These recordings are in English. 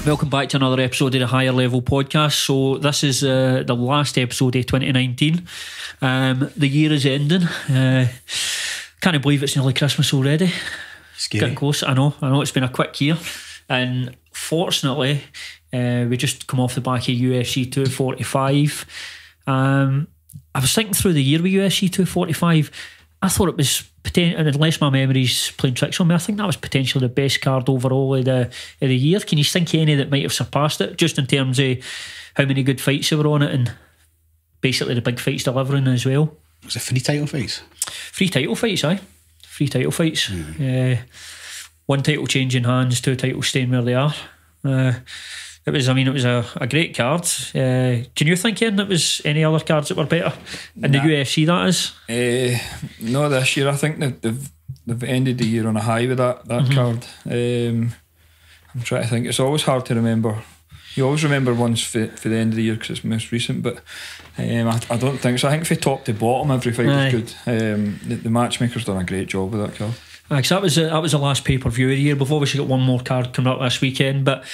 Welcome back to another episode of the Higher Level Podcast. So this is the last episode of 2019. The year is ending. Can't believe it's nearly Christmas already. Scary. Getting close. I know it's been a quick year. And fortunately, we just come off the back of UFC 245. I was thinking through the year with UFC 245, I thought it was, unless my memory's playing tricks on me, I think that was potentially the best card overall of the year. Can you think of any that might have surpassed it, just in terms of how many good fights there were on it and basically the big fights delivering as well? Was it 3 title fights? 3 title fights, aye. 3 title fights. 1 title changing hands, 2 titles staying where they are. It was a great card. Can you think there was any other cards that were better in the UFC? That is. No, this year I think they've ended the year on a high with that card. I'm trying to think. It's always hard to remember. You always remember ones for the end of the year because it's most recent, but I don't think so. I think from top to bottom every fight was good. The matchmaker's done a great job with that card. Because that was the last pay-per-view of the year. We've obviously got one more card coming up this weekend, but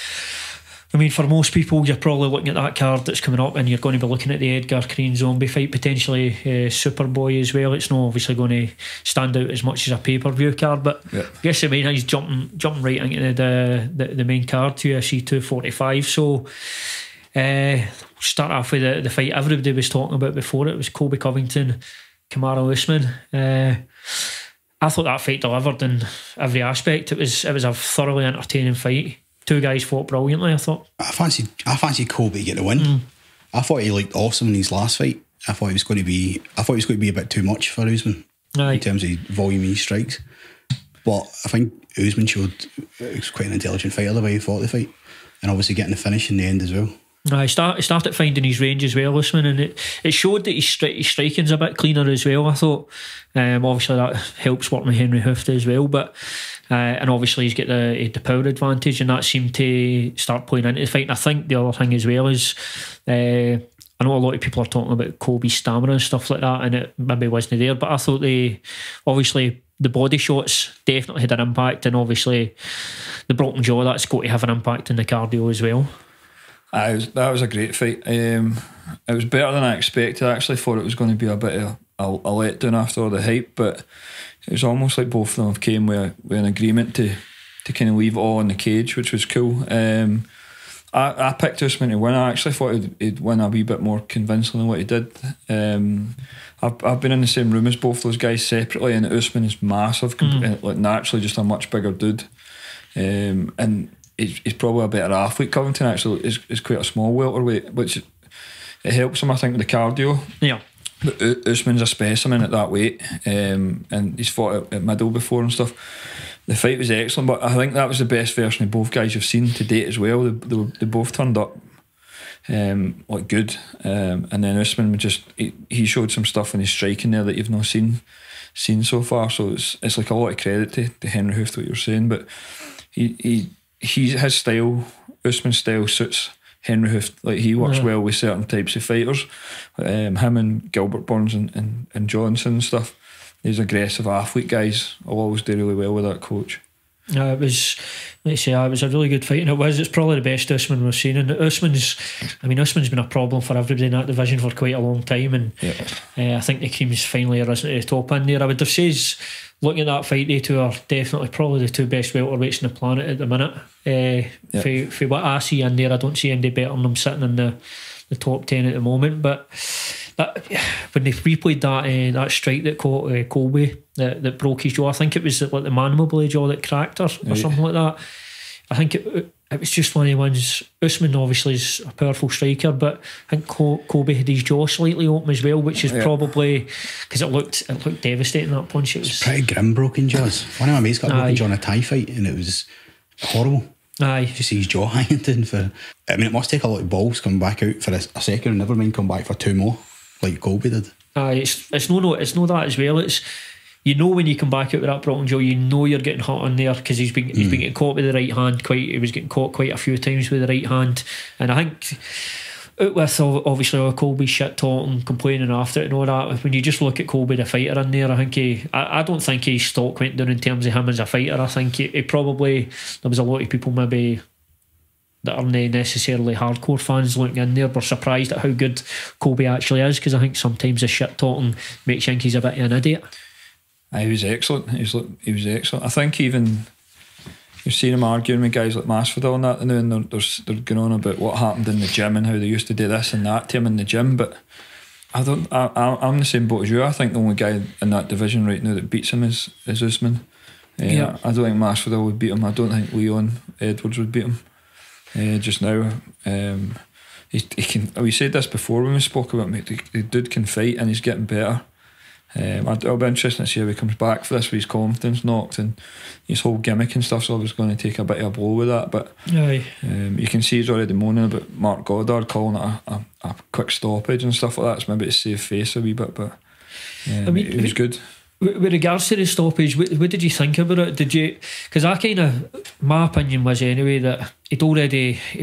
I mean, for most people, you're probably looking at that card that's coming up and you're going to be looking at the Edgar Crane Zombie fight, potentially Superboy as well. It's not obviously going to stand out as much as a pay-per-view card, but I guess the main thing is jumping right into the main card, UFC 245. So start off with the fight everybody was talking about before. It was Colby Covington, Kamaru Usman. I thought that fight delivered in every aspect. It was a thoroughly entertaining fight. 2 guys fought brilliantly, I thought. I fancied Colby to get the win. I thought he looked awesome in his last fight. I thought he was going to be a bit too much for Usman in terms of volume of his strikes. But I think Usman showed he was quite an intelligent fighter the way he fought the fight, and obviously getting the finish in the end as well. He started finding his range as well, Usman, and it showed that his striking's a bit cleaner as well, I thought. Obviously that helps working with Henry Hooft as well, but and obviously he's got the power advantage, and that seemed to start playing into the fight. And I think the other thing as well is I know a lot of people are talking about Colby's stamina and stuff like that, and it maybe wasn't there, but I thought obviously the body shots definitely had an impact, and obviously the broken jaw, that's got to have an impact in the cardio as well. That was a great fight. It was better than I expected. I actually thought it was going to be a bit of a letdown after all the hype, but it was almost like both of them have came with an agreement to kind of leave it all in the cage, which was cool. I picked Usman to win. I actually thought he'd win a wee bit more convincingly than what he did. I've been in the same room as both those guys separately, and Usman is massive, like naturally just a much bigger dude, and he's probably a better athlete. Covington actually is quite a small welterweight, which it helps him, I think, with the cardio. Yeah. But Usman's a specimen at that weight, and he's fought at middle before and stuff. The fight was excellent, but I think that was the best version of both guys you've seen to date as well. They both turned up like good, and then Usman he showed some stuff in his striking there that you've not seen so far. So it's like a lot of credit to Henry Hooft, what you're saying, but his style, Usman's style, suits Henry Hooft. Like, he works well with certain types of fighters. Him and Gilbert Burns and Johnson and stuff. These aggressive athlete guys will always do really well with that coach. It was, let's say, it was a really good fight, and it's probably the best Usman we've seen. And Usman's been a problem for everybody in that division for quite a long time, and I think the cream's finally risen to the top in there. I would have said, looking at that fight, they two are definitely probably the 2 best welterweights on the planet at the minute. For what I see in there, I don't see any better than them sitting in the top 10 at the moment. But when they replayed that strike that caught Colby that broke his jaw, I think it was like the mandible jaw that cracked or something like that. I think it was just one of the ones. Usman obviously is a powerful striker, but I think Colby had his jaw slightly open as well, which is probably because it looked devastating, that punch. It was pretty grim broken jaws. One of my mates got broken jaw in a Thai fight, and it was horrible. Just see his jaw hanging down for. I mean, it must take a lot of balls coming back out for a second, and never mind come back for 2 more, like Colby did. It's no that as well. It's, you know, when you come back out with that broken jaw, you know you're getting hot on there, because he's been getting caught with the right hand he was getting caught quite a few times with the right hand, and I think out with obviously all Colby shit talking, complaining after it and all that, when you just look at Colby the fighter in there, I think I don't think his stock went down in terms of him as a fighter. I think he probably, there was a lot of people maybe that aren't necessarily hardcore fans looking in there were surprised at how good Colby actually is, because I think sometimes the shit talking makes you think he's a bit of an idiot. He was excellent. He was excellent. I think even you've seen him arguing with guys like Masvidal and that, and they're going on about what happened in the gym and how they used to do this and that to him in the gym. But I'm the same boat as you. I think the only guy in that division right now that beats him is Usman. I don't think Masvidal would beat him. I don't think Leon Edwards would beat him just now. He can. We said this before when we spoke about him. The dude can fight and he's getting better. It'll be interesting to see how he comes back for this with his confidence knocked and his whole gimmick and stuff. So I was going to take a bit of a blow with that, but you can see he's already moaning about Mark Goddard calling it a quick stoppage and stuff like that. It's maybe to save face a wee bit, but it was good. With regards to the stoppage, what did you think about it? Did you? Because my opinion was anyway that he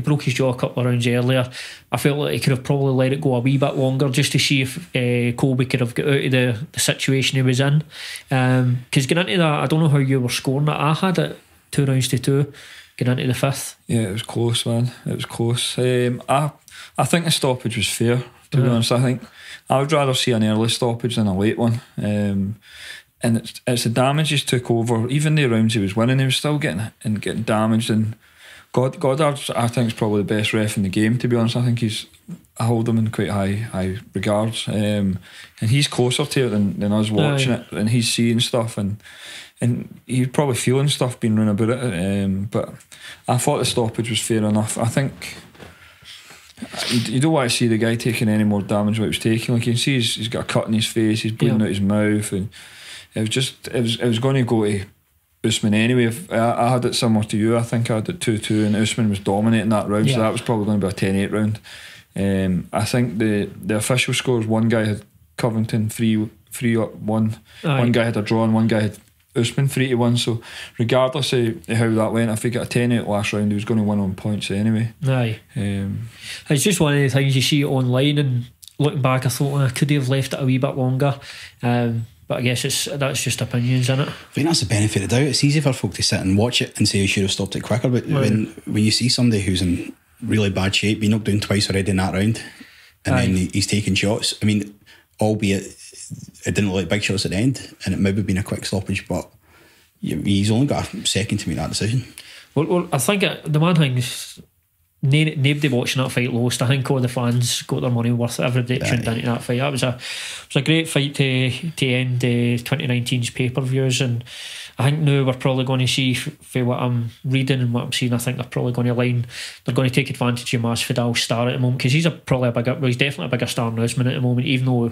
broke his jaw a couple of rounds earlier. I felt like he could have probably let it go a wee bit longer just to see if Colby could have got out of the situation he was in. Because getting into that, I don't know how you were scoring it. I had it 2 rounds to 2 getting into the 5th. Yeah, it was close, man. It was close. I think the stoppage was fair, to be honest. I think I would rather see an early stoppage than a late one. And it's the damage he took over. Even the rounds he was winning, he was still getting damaged. And Goddard, I think, is probably the best ref in the game, to be honest. I hold him in quite high regards. And he's closer to it than us watching it. And he's seeing stuff and he's probably feeling stuff being run about it. But I thought the stoppage was fair enough. I think you don't want to see the guy taking any more damage than what he was taking. Like you can see he's got a cut in his face, he's bleeding out his mouth, and it was going to go to Usman anyway. I had it similar to you. I think I had it 2-2 and Usman was dominating that round, so that was probably going to be a 10-8 round. I think the official scores, one guy had Covington 3-1, one guy had a draw and one guy had Usman 3-1. So regardless of how that went, if he got a 10-8 last round, he was going to win on points anyway. It's just one of the things you see online, and looking back I thought could he have left it a wee bit longer, but I guess that's just opinions, isn't it? I think that's the benefit of the doubt. It's easy for folk to sit and watch it and say you should have stopped it quicker, but when you see somebody who's in really bad shape, being knocked down twice already in that round, and then he's taking shots, I mean, albeit it didn't look like big shots at the end and it might have been a quick stoppage, but he's only got a second to make that decision. Well, I think the main thing is nobody watching that fight lost. I think all the fans got their money worth every day tuned into that fight. It was a great fight to end 2019's pay-per-views, and I think now we're probably going to see, for what I'm reading and what I'm seeing, I think they're probably going to take advantage of Masvidal's star at the moment, because he's he's definitely a bigger star than Usman at the moment, even though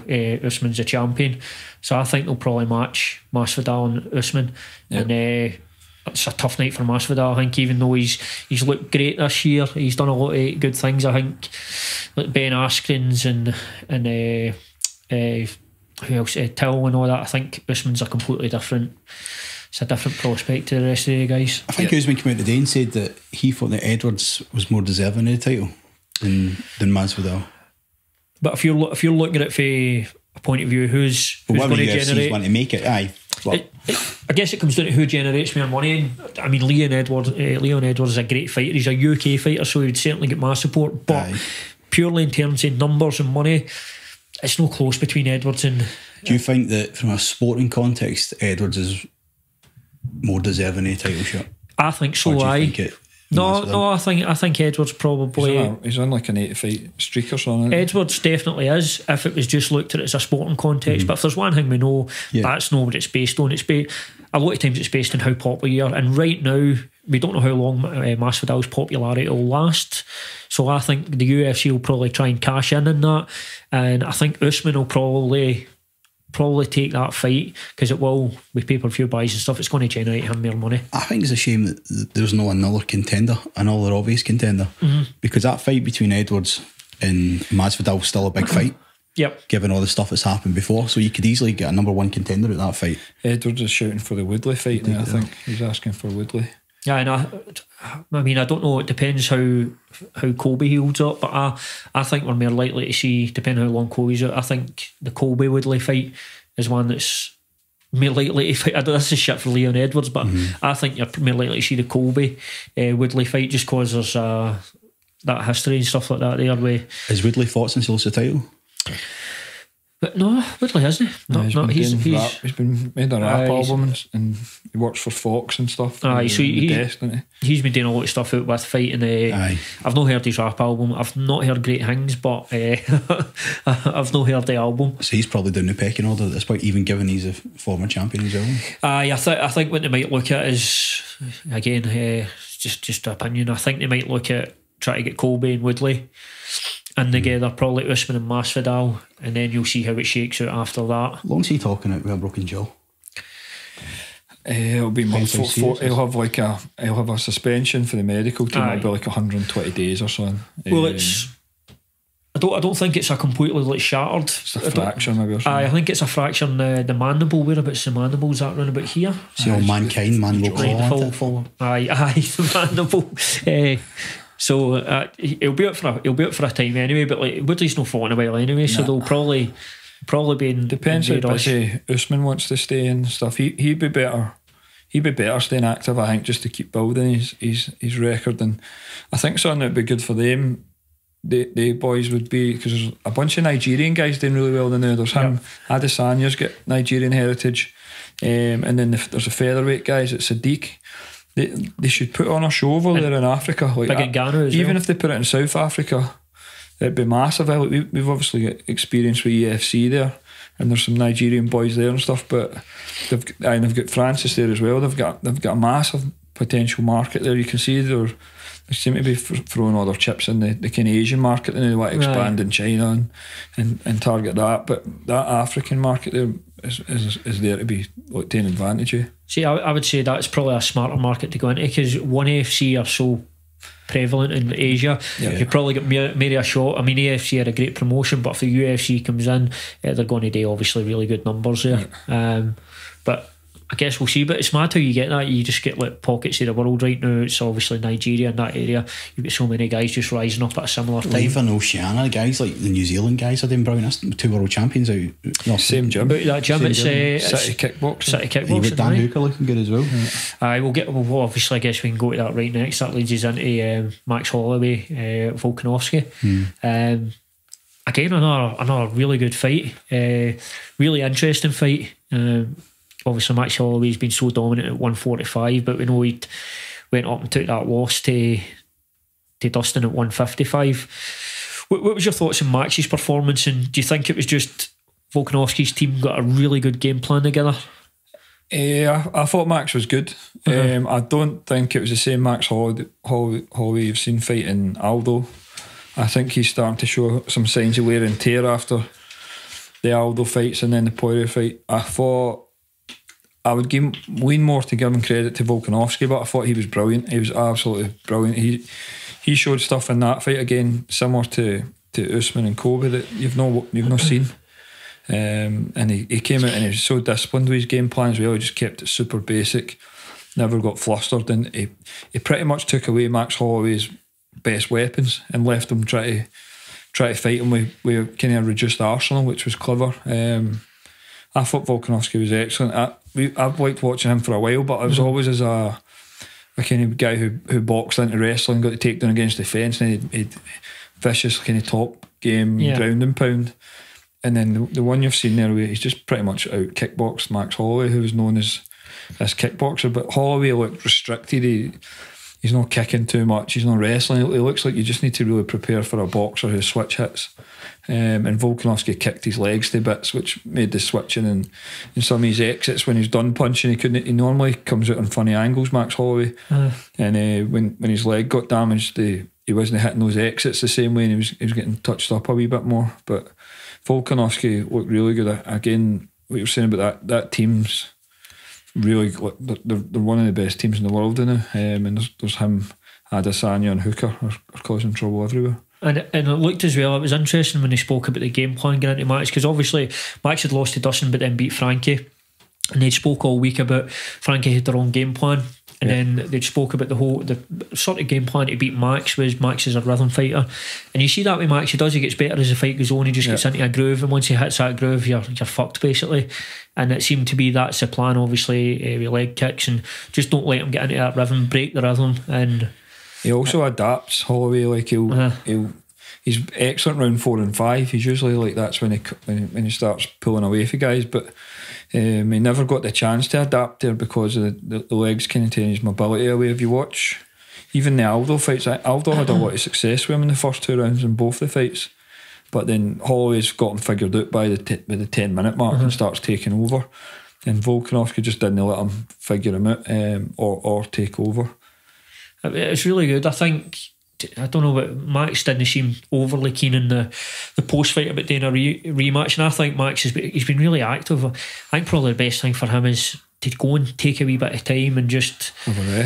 Usman's a champion. So I think they'll probably match Masvidal and Usman. And it's a tough night for Masvidal. I think even though he's looked great this year, he's done a lot of good things. I think like Ben Askren's and who else, Till and all that. I think Usman's a completely different. It's a different prospect to the rest of the guys. I think Usman came out today and said that he thought that Edwards was more deserving of the title than Masvidal. But if you're looking at it from a point of view, who's going to generate? Want to make it, aye. I guess it comes down to who generates more money. I mean, Leon Edwards is a great fighter. He's a UK fighter, so he would certainly get my support. But purely in terms of numbers and money, it's no close between Edwards and. Do you think that from a sporting context, Edwards is more deserving of a title shot? I think so. I think Edwards probably. He's on like an 8-fight streak or something. Edwards definitely is, if it was just looked at it as a sporting context. But if there's one thing we know, that's not what it's based on. A lot of times it's based on how popular you are, and right now we don't know how long Masvidal's popularity will last. So I think the UFC will probably try and cash in on that, and I think Usman will probably take that fight, because it will, with pay-per-view buys and stuff, it's going to generate him more money. I think it's a shame that there's no another contender, another obvious contender, because that fight between Edwards and Masvidal was still a big fight. Yep. Given all the stuff that's happened before, so you could easily get a number one contender at that fight. Edwards is shouting for the Woodley fight now. I think he's asking for Woodley. Yeah, and I mean, I don't know. It depends how Colby holds up, but I think we're more likely to see, depending how long Colby's out, I think the Colby Woodley fight is one that's more likely to fight. I know this is shit for Leon Edwards, but I think you're more likely to see the Colby Woodley fight just because there's that history and stuff like that there. Has Woodley fought since he lost the title? But no, Woodley hasn't he? He's been made a rap album and he works for Fox and stuff. So he's been doing a lot of stuff out with fighting. I've not heard his rap album. I've not heard Great Things, but I've not heard the album. So he's probably down the pecking order at this point, even given he's a former champion as well. I think what they might look at is, again, just an opinion. I think they might look at trying to get Colby and Woodley in together, probably Usman and Masvidal, and then you'll see how it shakes out after that. How long's he talking out with a broken jaw? It'll be months. He'll have a suspension for the medical team. It'll be like 120 days or something. Well, I don't think it's a completely shattered. It's a fracture maybe or something. I think it's a fracture in the mandible. Whereabouts the mandible's at round about here? See all mankind, man will call it. The mandible. So he'll be out for a time anyway. But like Woodley's not fought in a while anyway, so they'll probably be in. Depends how busy Usman wants to stay and stuff. He'd be better. He'd be better staying active, I think, just to keep building his record. And I think something that'd be good for them, the boys, would be, because there's a bunch of Nigerian guys doing really well now. There's him, Adesanya's got Nigerian heritage, and then there's a featherweight guys at Sadiq. They should put on a show over there in Africa. Like big in Ghana as even well. if they put it in South Africa, it'd be massive. We've obviously got experience with EFC there, and there's some Nigerian boys there and stuff. But they've got Francis there as well. They've got a massive potential market there. You can see they seem to be throwing all their chips in the kind of Asian market, and they want to expand in China and target that. But that African market there is there to be taken advantage of. See, I would say that's probably a smarter market to go into, because ONE AFC are so prevalent in Asia. You probably get maybe a shot. I mean, AFC are a great promotion, but if the UFC comes in, they're going to do obviously really good numbers there. But I guess we'll see. But it's mad how you get that. You just get like pockets of the world right now. It's obviously Nigeria in that area. You've got so many guys just rising up at a similar time. Even Oceania, guys like the New Zealand guys are doing brilliant. That's 2 world champions out. Same gym. That gym, it's City Kickboxing. City Kickboxing. You've got Dan Hooker looking good as well. We'll obviously, I guess we can go to that right next. That leads us into Max Holloway, Volkanovski. Again, another really good fight. Really interesting fight. Obviously, Max Holloway's been so dominant at 145, but we know he went up and took that loss to Dustin at 155. What was your thoughts on Max's performance, and do you think it was just Volkanovski's team got a really good game plan together? I thought Max was good. I don't think it was the same Max Holloway you've seen fighting Aldo. I think he's starting to show some signs of wear and tear after the Aldo fights and then the Poirier fight. I thought I would lean more to give him credit to Volkanovski, but I thought he was brilliant. He was absolutely brilliant. He showed stuff in that fight again, similar to Usman and Kobe, that you've not seen. And he came out and he was so disciplined with his game plan as well. He just kept it super basic, never got flustered, and he pretty much took away Max Holloway's best weapons and left him try to fight him with kind of a reduced arsenal, which was clever. I thought Volkanovski was excellent. I've liked watching him for a while, but I was always as a kind of guy who boxed into wrestling, got to take down against the fence, and he'd vicious kind of top game ground and pound. And then the one you've seen there, where he's just pretty much out kickboxed Max Holloway, who was known as kickboxer. But Holloway looked restricted. He's not kicking too much. He's not wrestling. It looks like you just need to really prepare for a boxer who switch hits. And Volkanovski kicked his legs to bits, which made the switching and some of his exits when he's done punching. He normally comes out on funny angles, Max Holloway. And when his leg got damaged, he wasn't hitting those exits the same way, and he was getting touched up a wee bit more. But Volkanovski looked really good. Again, what you were saying about that team's really, they're one of the best teams in the world now. And there's him, Adesanya and Hooker are causing trouble everywhere. And it looked as well, it was interesting when they spoke about the game plan going into Max, because obviously Max had lost to Dustin but then beat Frankie, and they spoke all week about Frankie had their own game plan, And then they'd spoke about the sort of game plan to beat Max was Max is a rhythm fighter, and you see that with Max, he gets better as the fight goes on. He just gets into a groove, and once he hits that groove, you're fucked basically. And it seemed to be that's the plan, obviously, with leg kicks, and just don't let him get into that rhythm, break the rhythm. And he also adapts Holloway, like he's excellent round 4 and 5. He's usually like that's when he starts pulling away for guys, but he never got the chance to adapt there because of the legs kind of taking his mobility away. If you watch even the Aldo fights, Aldo had a lot of success with him in the first 2 rounds in both the fights, but then Holloway's got him figured out by the 10-minute mark and starts taking over, and Volkanovski just didn't let him figure him out or take over. It's really good. I think, I don't know, but Max didn't seem overly keen in the post-fight about doing a rematch, and I think Max he's been really active. I think probably the best thing for him is to go and take a wee bit of time and just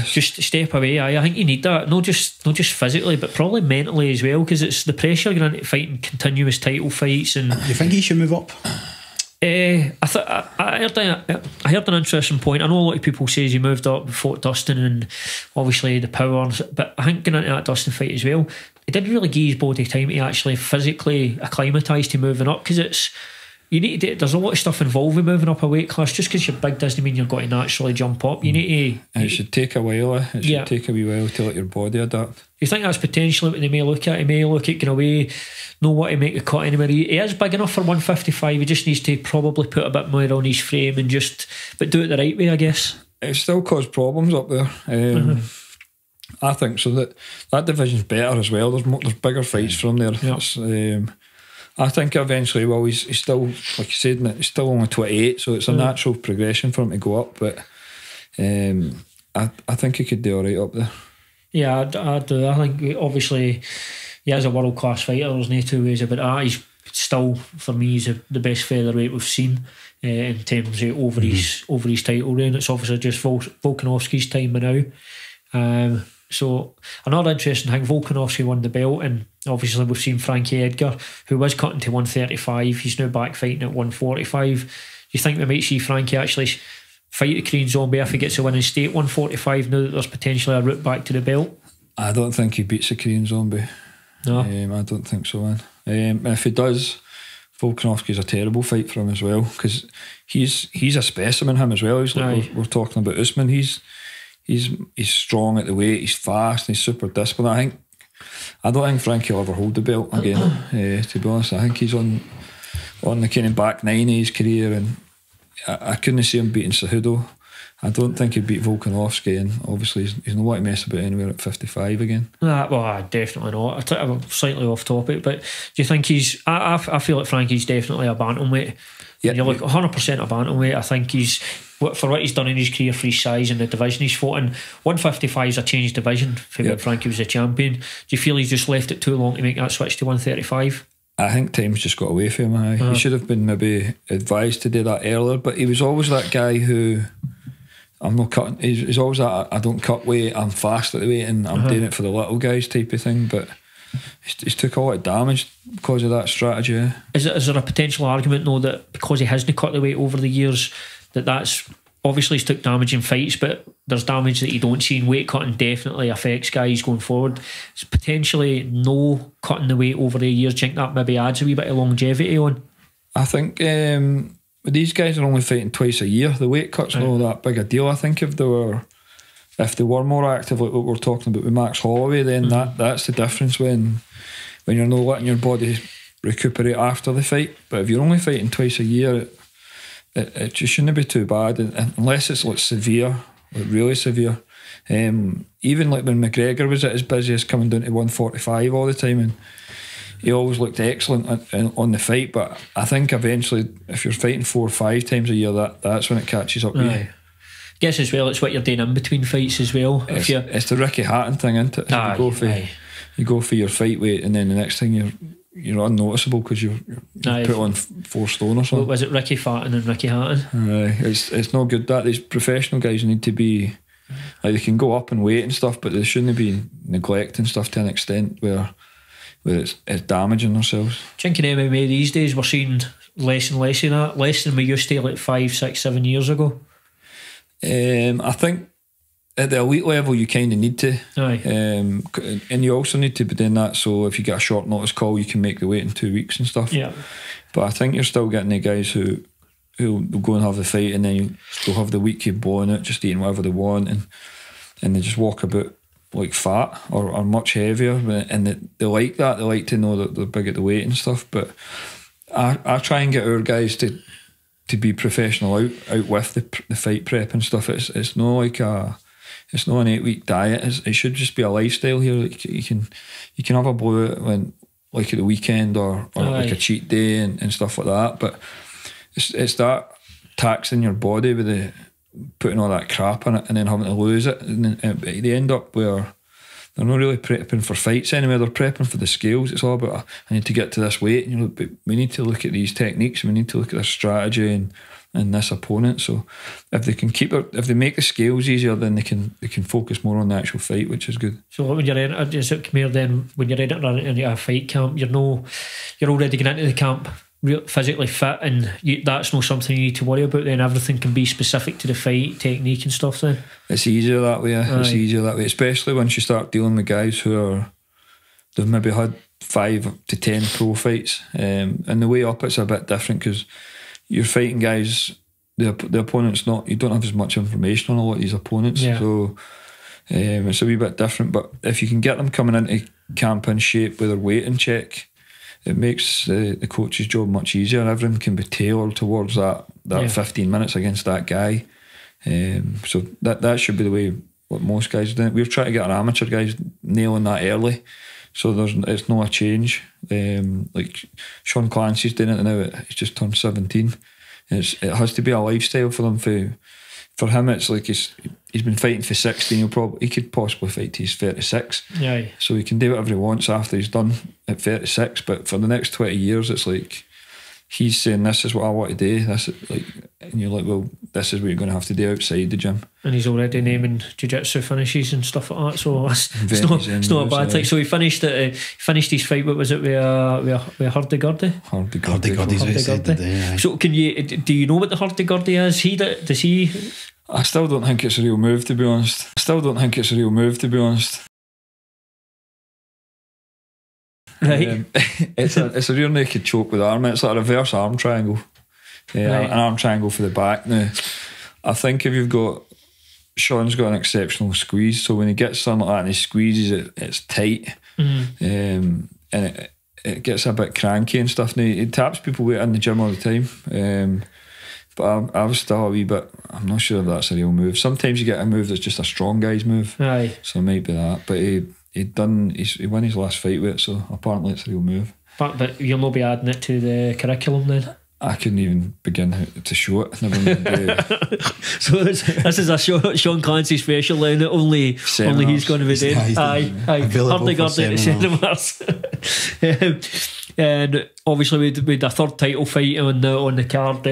step away. I think you need that, not just physically, but probably mentally as well, because it's the pressure going into fighting continuous title fights. And you think he should move up? I heard an interesting point. I know a lot of people say he moved up, fought Dustin, and obviously the power, but I think going into that Dustin fight as well, it didn't really give his body time to actually physically acclimatise to moving up, because there's a lot of stuff involved with moving up a weight class. Just because you're big doesn't mean you're going to naturally jump up. You need to. And it should take a while. It should take a wee while to let your body adapt. You think that's potentially what they may look at? He may look at going away, know what to make the cut anywhere. He is big enough for 155. He just needs to probably put a bit more on his frame and but do it the right way, I guess. It still caused problems up there. I think so. That division's better as well. There's bigger fights from there. Yep. I think eventually, well, he's still, like you said, he's still only 28, so it's a natural progression for him to go up. But I think he could do all right up there. Yeah, I do. I think obviously he is a world class fighter. There's no two ways about that. He's still, for me, he's the best featherweight we've seen in terms of over his title reign. It's obviously just Volkanovski's time now. So another interesting thing, Volkanovski won the belt, and obviously we've seen Frankie Edgar, who was cutting to 135. He's now back fighting at 145. Do you think we might see Frankie actually fight the Korean Zombie if he gets a win and stay at 145 now that there's potentially a route back to the belt? I don't think he beats the Korean Zombie. No, I don't think so, man. If he does, Volkanovski's a terrible fight for him as well, because he's a specimen, him as well. He's like we're talking about Usman. He's strong at the weight. He's fast. He's super disciplined. I don't think Frankie will ever hold the belt again. To be honest, I think he's on the kind of back nine of his career, and I couldn't see him beating Cejudo. I don't think he'd beat Volkanovski, and obviously he's not want to mess about anywhere at 55 again. Well, definitely not. I'm slightly off topic, but do you think he's? I feel like Frankie's definitely a bantamweight. Yeah, you're like 100% a bantamweight. I think he's, for what he's done in his career, for his size and the division he's fought in, 155 is a changed division for when Frankie was a champion. Do you feel he's just left it too long to make that switch to 135? I think time's just got away from him. He should have been maybe advised to do that earlier, but he was always that guy who, I'm not cutting, he's always that, I don't cut weight, I'm fast at the weight and I'm doing it for the little guys type of thing, but he's took a lot of damage because of that strategy. Is there a potential argument though that because he hasn't cut the weight over the years, that's obviously he's took damage in fights, but there's damage that you don't see, and weight cutting definitely affects guys going forward. It's potentially no cutting the weight over the years. Do you think that maybe adds a wee bit of longevity on? I think these guys are only fighting twice a year. The weight cut's not that big a deal. I think if they were more active, like what we're talking about with Max Holloway, then that's the difference when you're not letting your body recuperate after the fight. But if you're only fighting twice a year, it just shouldn't be too bad, unless it's like severe, like really severe. Even like when McGregor was at his busiest, coming down to 145 all the time, and he always looked excellent on the fight. But I think eventually, if you're fighting 4 or 5 times a year, that's when it catches up with you. I guess as well, it's what you're doing in between fights as well. It's the Ricky Hatton thing, isn't it? You go for your fight weight, and then the next thing you're unnoticeable because you put on 4 stone or something. Was it Ricky Fatton and Ricky Hatton? It's not good that these professional guys need to be like, they can go up in weight and stuff, but they shouldn't be neglecting stuff to an extent where it's damaging themselves. Think in MMA these days we're seeing less and less of that, less than we used to like 5, 6, 7 years ago. I think at the elite level, you kind of need to. Aye. And you also need to be doing that, so if you get a short notice call, you can make the weight in 2 weeks and stuff. Yeah. But I think you're still getting the guys who will go and have the fight, and then they'll have the week of blowing it, just eating whatever they want, and they just walk about like fat or much heavier, and they like that. They like to know that they're big at the weight and stuff. But I try and get our guys to be professional out with the fight prep and stuff. It's not like it's not an 8-week diet. It should just be a lifestyle here. Like you can have a blowout when, like, at the weekend or like a cheat day and stuff like that. But it's that taxing your body with putting all that crap in it and then having to lose it, and then they end up where they're not really prepping for fights anymore. They're prepping for the scales. It's all about, I need to get to this weight, and you know, but we need to look at these techniques, we need to look at this strategy and this opponent. So if they can if they make the scales easier, then they can focus more on the actual fight, which is good. So when you're is it more then when you're entering into a fight camp, you're already getting into the camp physically fit, and that's not something you need to worry about. Then everything can be specific to the fight technique and stuff. Then it's easier that way. It's easier that way, especially once you start dealing with guys they've maybe had 5 to 10 pro fights, and the way up it's a bit different because you're fighting guys. The opponent's not. You don't have as much information on a lot of these opponents, so it's a wee bit different. But if you can get them coming into camp in shape with their weight in check, it makes the coach's job much easier. Everything can be tailored towards that 15 minutes against that guy. So that should be the way what most guys do. We've tried to get our amateur guys nailing that early, so it's not a change. Like Sean Clancy's doing it now. He's just turned 17. It has to be a lifestyle for them. For him, it's like he's been fighting for 16. He could possibly fight till he's 36. Yeah. So he can do whatever he wants after he's done at 36. But for the next 20 years, it's like he's saying, "This is what I want to do." And you're like, "Well, this is what you're going to have to do outside the gym." And he's already naming jiu-jitsu finishes and stuff like that. So it's not a bad thing. So he finished his fight. What was it? With hurdy-gurdy? Hurdy-gurdy. So do you know what the hurdy-gurdy is? Does he? I still don't think it's a real move, to be honest. Right. It's a rear naked choke with arm. It's like a reverse arm triangle. An arm triangle for the back. Now, I think if you've got Sean's got an exceptional squeeze, so when he gets something like that and he squeezes it, it's tight, and it gets a bit cranky and stuff. Now he taps people weight in the gym all the time, but I was still a wee bit. I'm not sure if that's a real move. Sometimes you get a move that's just a strong guy's move, so it might be that. But he won his last fight with it, so apparently it's a real move. But you'll not be adding it to the curriculum then? I couldn't even begin to show it. Never mind. So this is a Sean Clancy special, and only he's going to be doing. Hurdy-gurdy seminars. And obviously we had a third title fight on the card.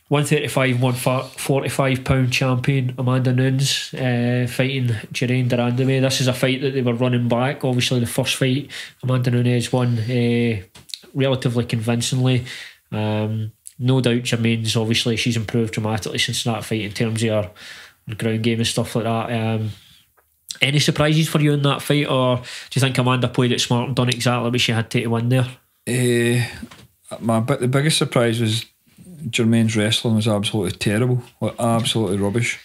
135, 145 pound champion Amanda Nunes fighting Jeraine Durandame. This is a fight that they were running back. Obviously the first fight Amanda Nunes won relatively convincingly. No doubt Jermaine's obviously she's improved dramatically since that fight in terms of her ground game and stuff like that. Any surprises for you in that fight, or do you think Amanda played it smart and done exactly what she had to win there? The biggest surprise was Jermaine's wrestling was absolutely terrible, absolutely rubbish.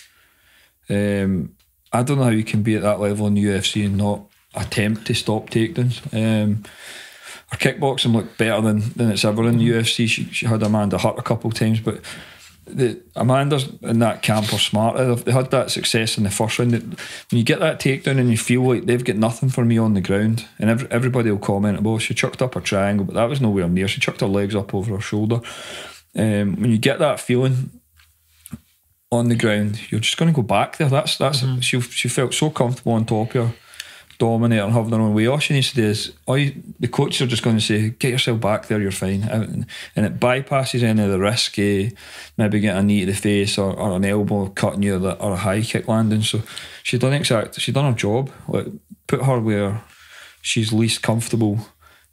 I don't know how you can be at that level in the UFC and not attempt to stop takedowns. Her kickboxing looked better than it's ever in the UFC. She had Amanda hurt a couple of times, but Amanda's in that camp are smarter. They had that success in the first round. When you get that takedown and you feel like they've got nothing for me on the ground, and everybody will comment, well, she chucked up a triangle, but that was nowhere near. She chucked her legs up over her shoulder. When you get that feeling on the ground, you're just going to go back there. That's she felt so comfortable on top of her, dominator and having their own way. All she needs to do is the coaches are just going to say, get yourself back there, you're fine, and it bypasses any of the risk, maybe getting a knee to the face or an elbow cutting you or a high kick landing. So she done her job, like put her where she's least comfortable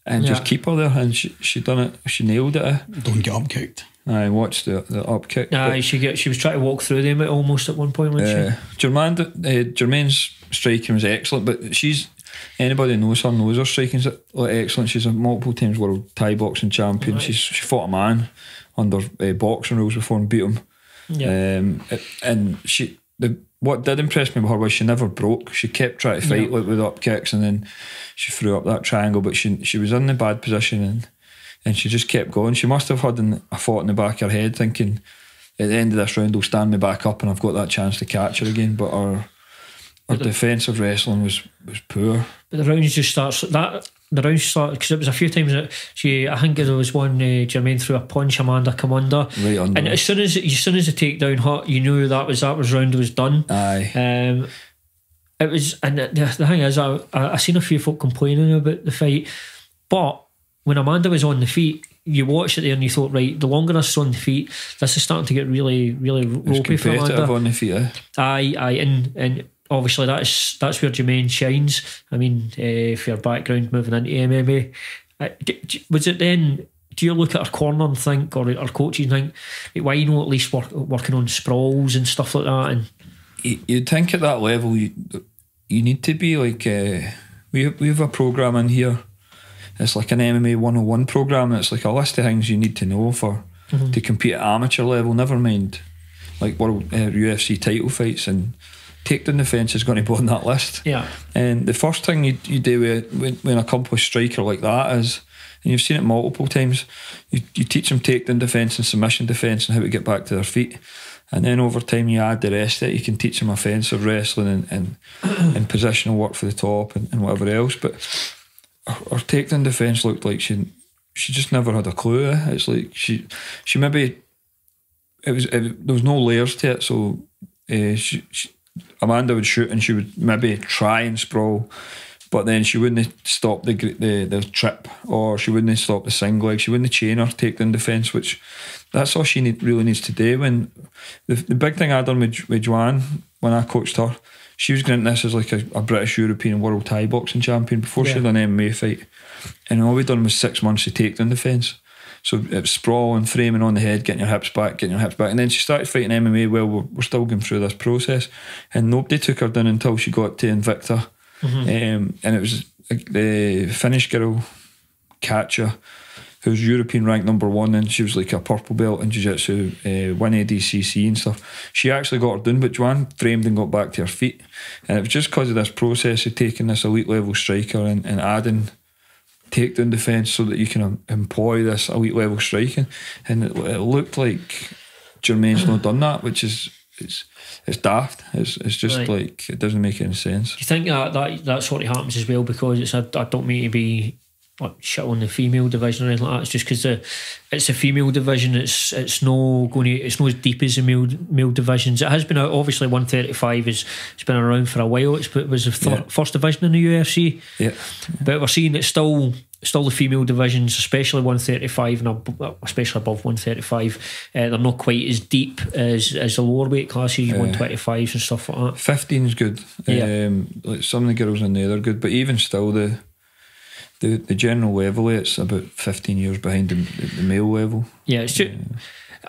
and just keep her there, and she done it. She nailed it. Don't get up kicked. I watched the up kick. She was trying to walk through them almost at one point, wasn't she? Jermaine's striking was excellent, but anybody knows her striking's excellent. She's a multiple times world Thai boxing champion. Right. She fought a man under boxing rules before and beat him. Yeah. And what did impress me about her was she never broke. She kept trying to fight with up kicks, and then she threw up that triangle, but she was in the bad position and she just kept going. She must have had a thought in the back of her head thinking, at the end of this round, they'll stand me back up and I've got that chance to catch her again. But her defensive wrestling was poor. But the rounds just starts because it was a few times that I think there was one Jermaine threw a punch, Amanda come under, right under, and as soon as the takedown hit, you knew that was round was done. Aye. It was, and the thing is, I seen a few folk complaining about the fight, but when Amanda was on the feet, you watched it there and you thought, right, the longer this is on the feet, this is starting to get really, really ropey for Amanda. On the feet, Aye, and obviously that's where Jermaine shines. I mean, for your background moving into MMA, was it then? Do you look at our corner and think, or our coaches think, why you know at least working on sprawls and stuff like that? And you'd think at that level you need to be like we have a program in here. It's like an MMA 101 program. It's like a list of things you need to know to compete at amateur level. Never mind like world UFC title fights, and takedown defence is going to be on that list. Yeah. And the first thing you do with an accomplished striker like that is, and you've seen it multiple times, you teach them takedown defence and submission defence and how to get back to their feet. And then over time you add the rest of it. You can teach them offensive wrestling and positional work for the top and whatever else. But her takedown defence looked like she just never had a clue. It's like she maybe there was no layers to it. So Amanda would shoot and she would maybe try and sprawl, but then she wouldn't stop the trip, or she wouldn't stop the single leg. She wouldn't chain her takedown defence, which that's all she really needs to do. When the big thing I done with Joanne when I coached her, she was going into this as like a British, European, world Thai boxing champion before she had an MMA fight, and all we'd done was 6 months of takedown defence. So it was sprawling, framing on the head, getting your hips back, and then she started fighting MMA. Well, we're still going through this process, and nobody took her down until she got to Invicta. And it was the Finnish girl, Katja, who's European ranked #1, and she was like a purple belt in jiu-jitsu, won ADCC and stuff. She actually got her done, but Joanne framed and got back to her feet, and it was just because of this process of taking this elite level striker and adding takedown defence so that you can employ this elite level striking. And it looked like Jermaine's not done that, which is it's daft. It's just right. Like, it doesn't make any sense. Do you think that sort of happens as well because I don't mean to be like shit on the female division or anything like that. It's just because it's a female division. It's not as deep as the male divisions. It has been obviously 135 it's been around for a while. It was the first division in the UFC. Yeah, but we're seeing it's still the female divisions, especially 135 and especially above 135. They're not quite as deep as the lower weight classes, 125s and stuff like that. 15's good. Yeah. Like some of the girls in there are good, but even still the general level, it's about 15 years behind the male level. Yeah, it's just,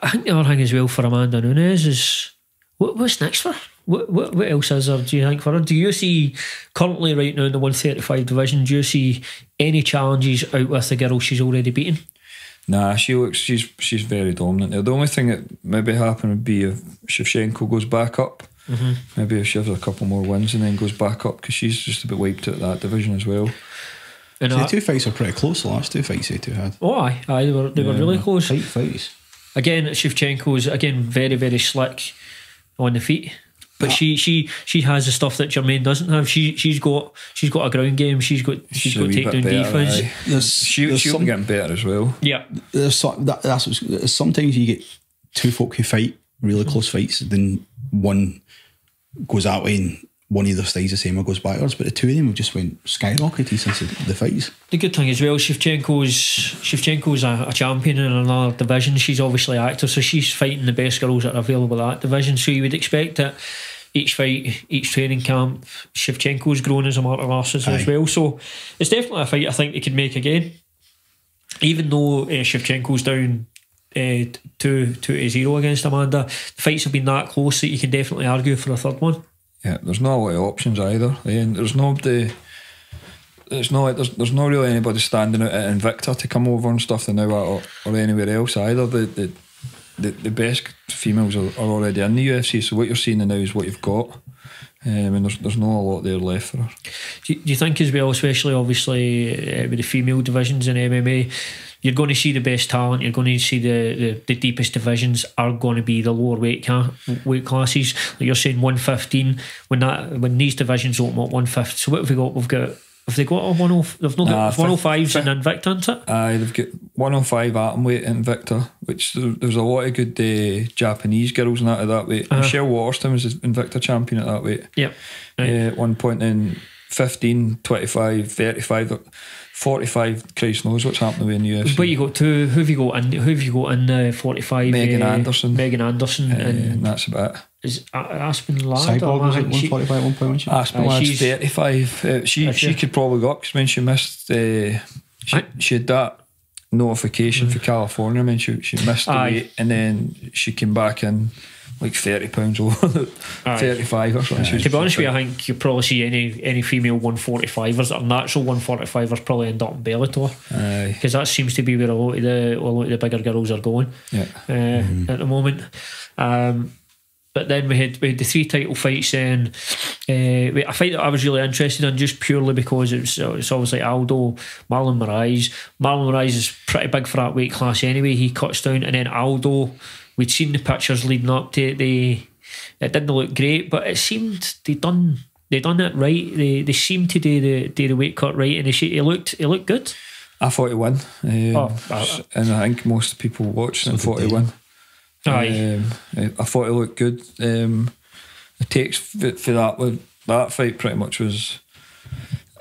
I think the other thing as well for Amanda Nunes is what's next for her? What else is there, do you think, for her? Do you see currently right now in the 135 division, do you see any challenges out with the girl she's already beaten? Nah, she's very dominant there. The only thing that maybe happen would be if Shevchenko goes back up. Maybe if she has a couple more wins and then goes back up, because she's just a bit wiped out of that division as well. So the two fights were pretty close, the last two fights they two had. Oh aye, they were really close. Tight fights. Again, Shevchenko's very, very slick on the feet. But she has the stuff that Jermaine doesn't have. She's got a ground game. She's got takedown defense. She'll be getting better as well. Yeah. Sometimes you get two folk who fight really close fights, then one goes that way and one either stays the same or goes backwards, but the two of them have just went skyrocketed since the fights. The good thing as well, Shevchenko's a champion in another division. She's obviously active, so she's fighting the best girls that are available at that division. So you would expect that each fight, each training camp, Shevchenko's grown as a martial artist as well. So it's definitely a fight I think they could make again. Even though Shevchenko's down 2-0 against Amanda. The fights have been that close that you can definitely argue for a third one. Yeah, there's not a lot of options either. There's no really anybody standing out at Invicta to come over and stuff now or anywhere else either. The best females are already in the UFC, so what you're seeing now is what you've got. And there's not a lot there left for her. Do you think as well, especially obviously with the female divisions in MMA, you're going to see the best talent, you're going to see the deepest divisions are going to be the lower weight classes. Like you're saying 115, when these divisions open up 150. So what have we got? Have they got a 10? They've not got 105s in Invicta, isn't it? Aye, they've got 105 atomweight in Invicta, which there's a lot of good Japanese girls in that weight. Michelle Waterston was the Invicta champion at that weight. Yep. At one point in 15, 25, 35, 45. Christ knows what's happening in the UFC. But you got two. Who have you got in 45? Megan Anderson. And that's about it. Is Aspen Ladd? Cyborg was like 145 at one point, wasn't she? Aspen Ladd's 35. She could probably go up because when she missed, she had that notification for California. I mean, she missed the weight and then she came back in like 30 pounds over 35 or something. To be honest with you, I think you probably see any female 145ers that are natural 145ers probably end up in Bellator, because that seems to be where a lot of the bigger girls are going at the moment. But then we had the 3 title fights. Then a fight that I was really interested in, just purely because it's obviously Aldo, Marlon Moraes. Marlon Moraes is pretty big for that weight class anyway. He cuts down, and then Aldo. We'd seen the pictures leading up to it. It didn't look great, but it seemed they done it right. They seemed to do the weight cut right, and he looked good. I thought he won, and I think most people watching thought he won. I thought it looked good. The takes for that fight pretty much was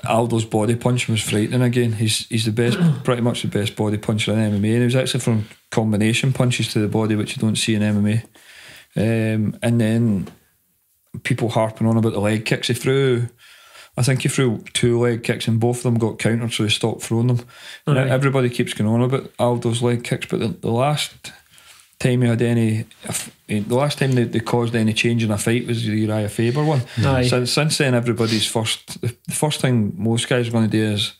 Aldo's body punch was frightening again. He's the best, pretty much the best body puncher in MMA, and he was actually from combination punches to the body, which you don't see in MMA. And then people harping on about the leg kicks. I think he threw 2 leg kicks and both of them got countered, so he stopped throwing them. And everybody keeps going on about Aldo's leg kicks, but the last time he had the last time they caused any change in a fight was the Uriah Faber one. Since then, the first thing most guys are going to do is,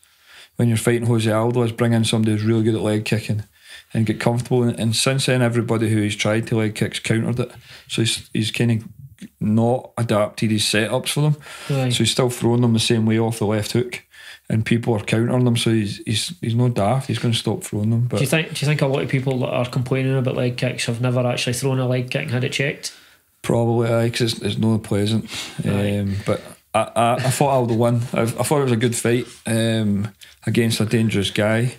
when you're fighting Jose Aldo, is bring in somebody who's really good at leg kicking and get comfortable. And since then, everybody who he's tried to leg kicks countered it. So he's kind of not adapted his setups for them. So he's still throwing them the same way off the left hook, and people are countering them. So he's not daft. He's going to stop throwing them. But do you think a lot of people that are complaining about leg kicks have never actually thrown a leg kick and had it checked? Probably, because it's not pleasant. But I thought Aldo won. I thought it was a good fight against a dangerous guy.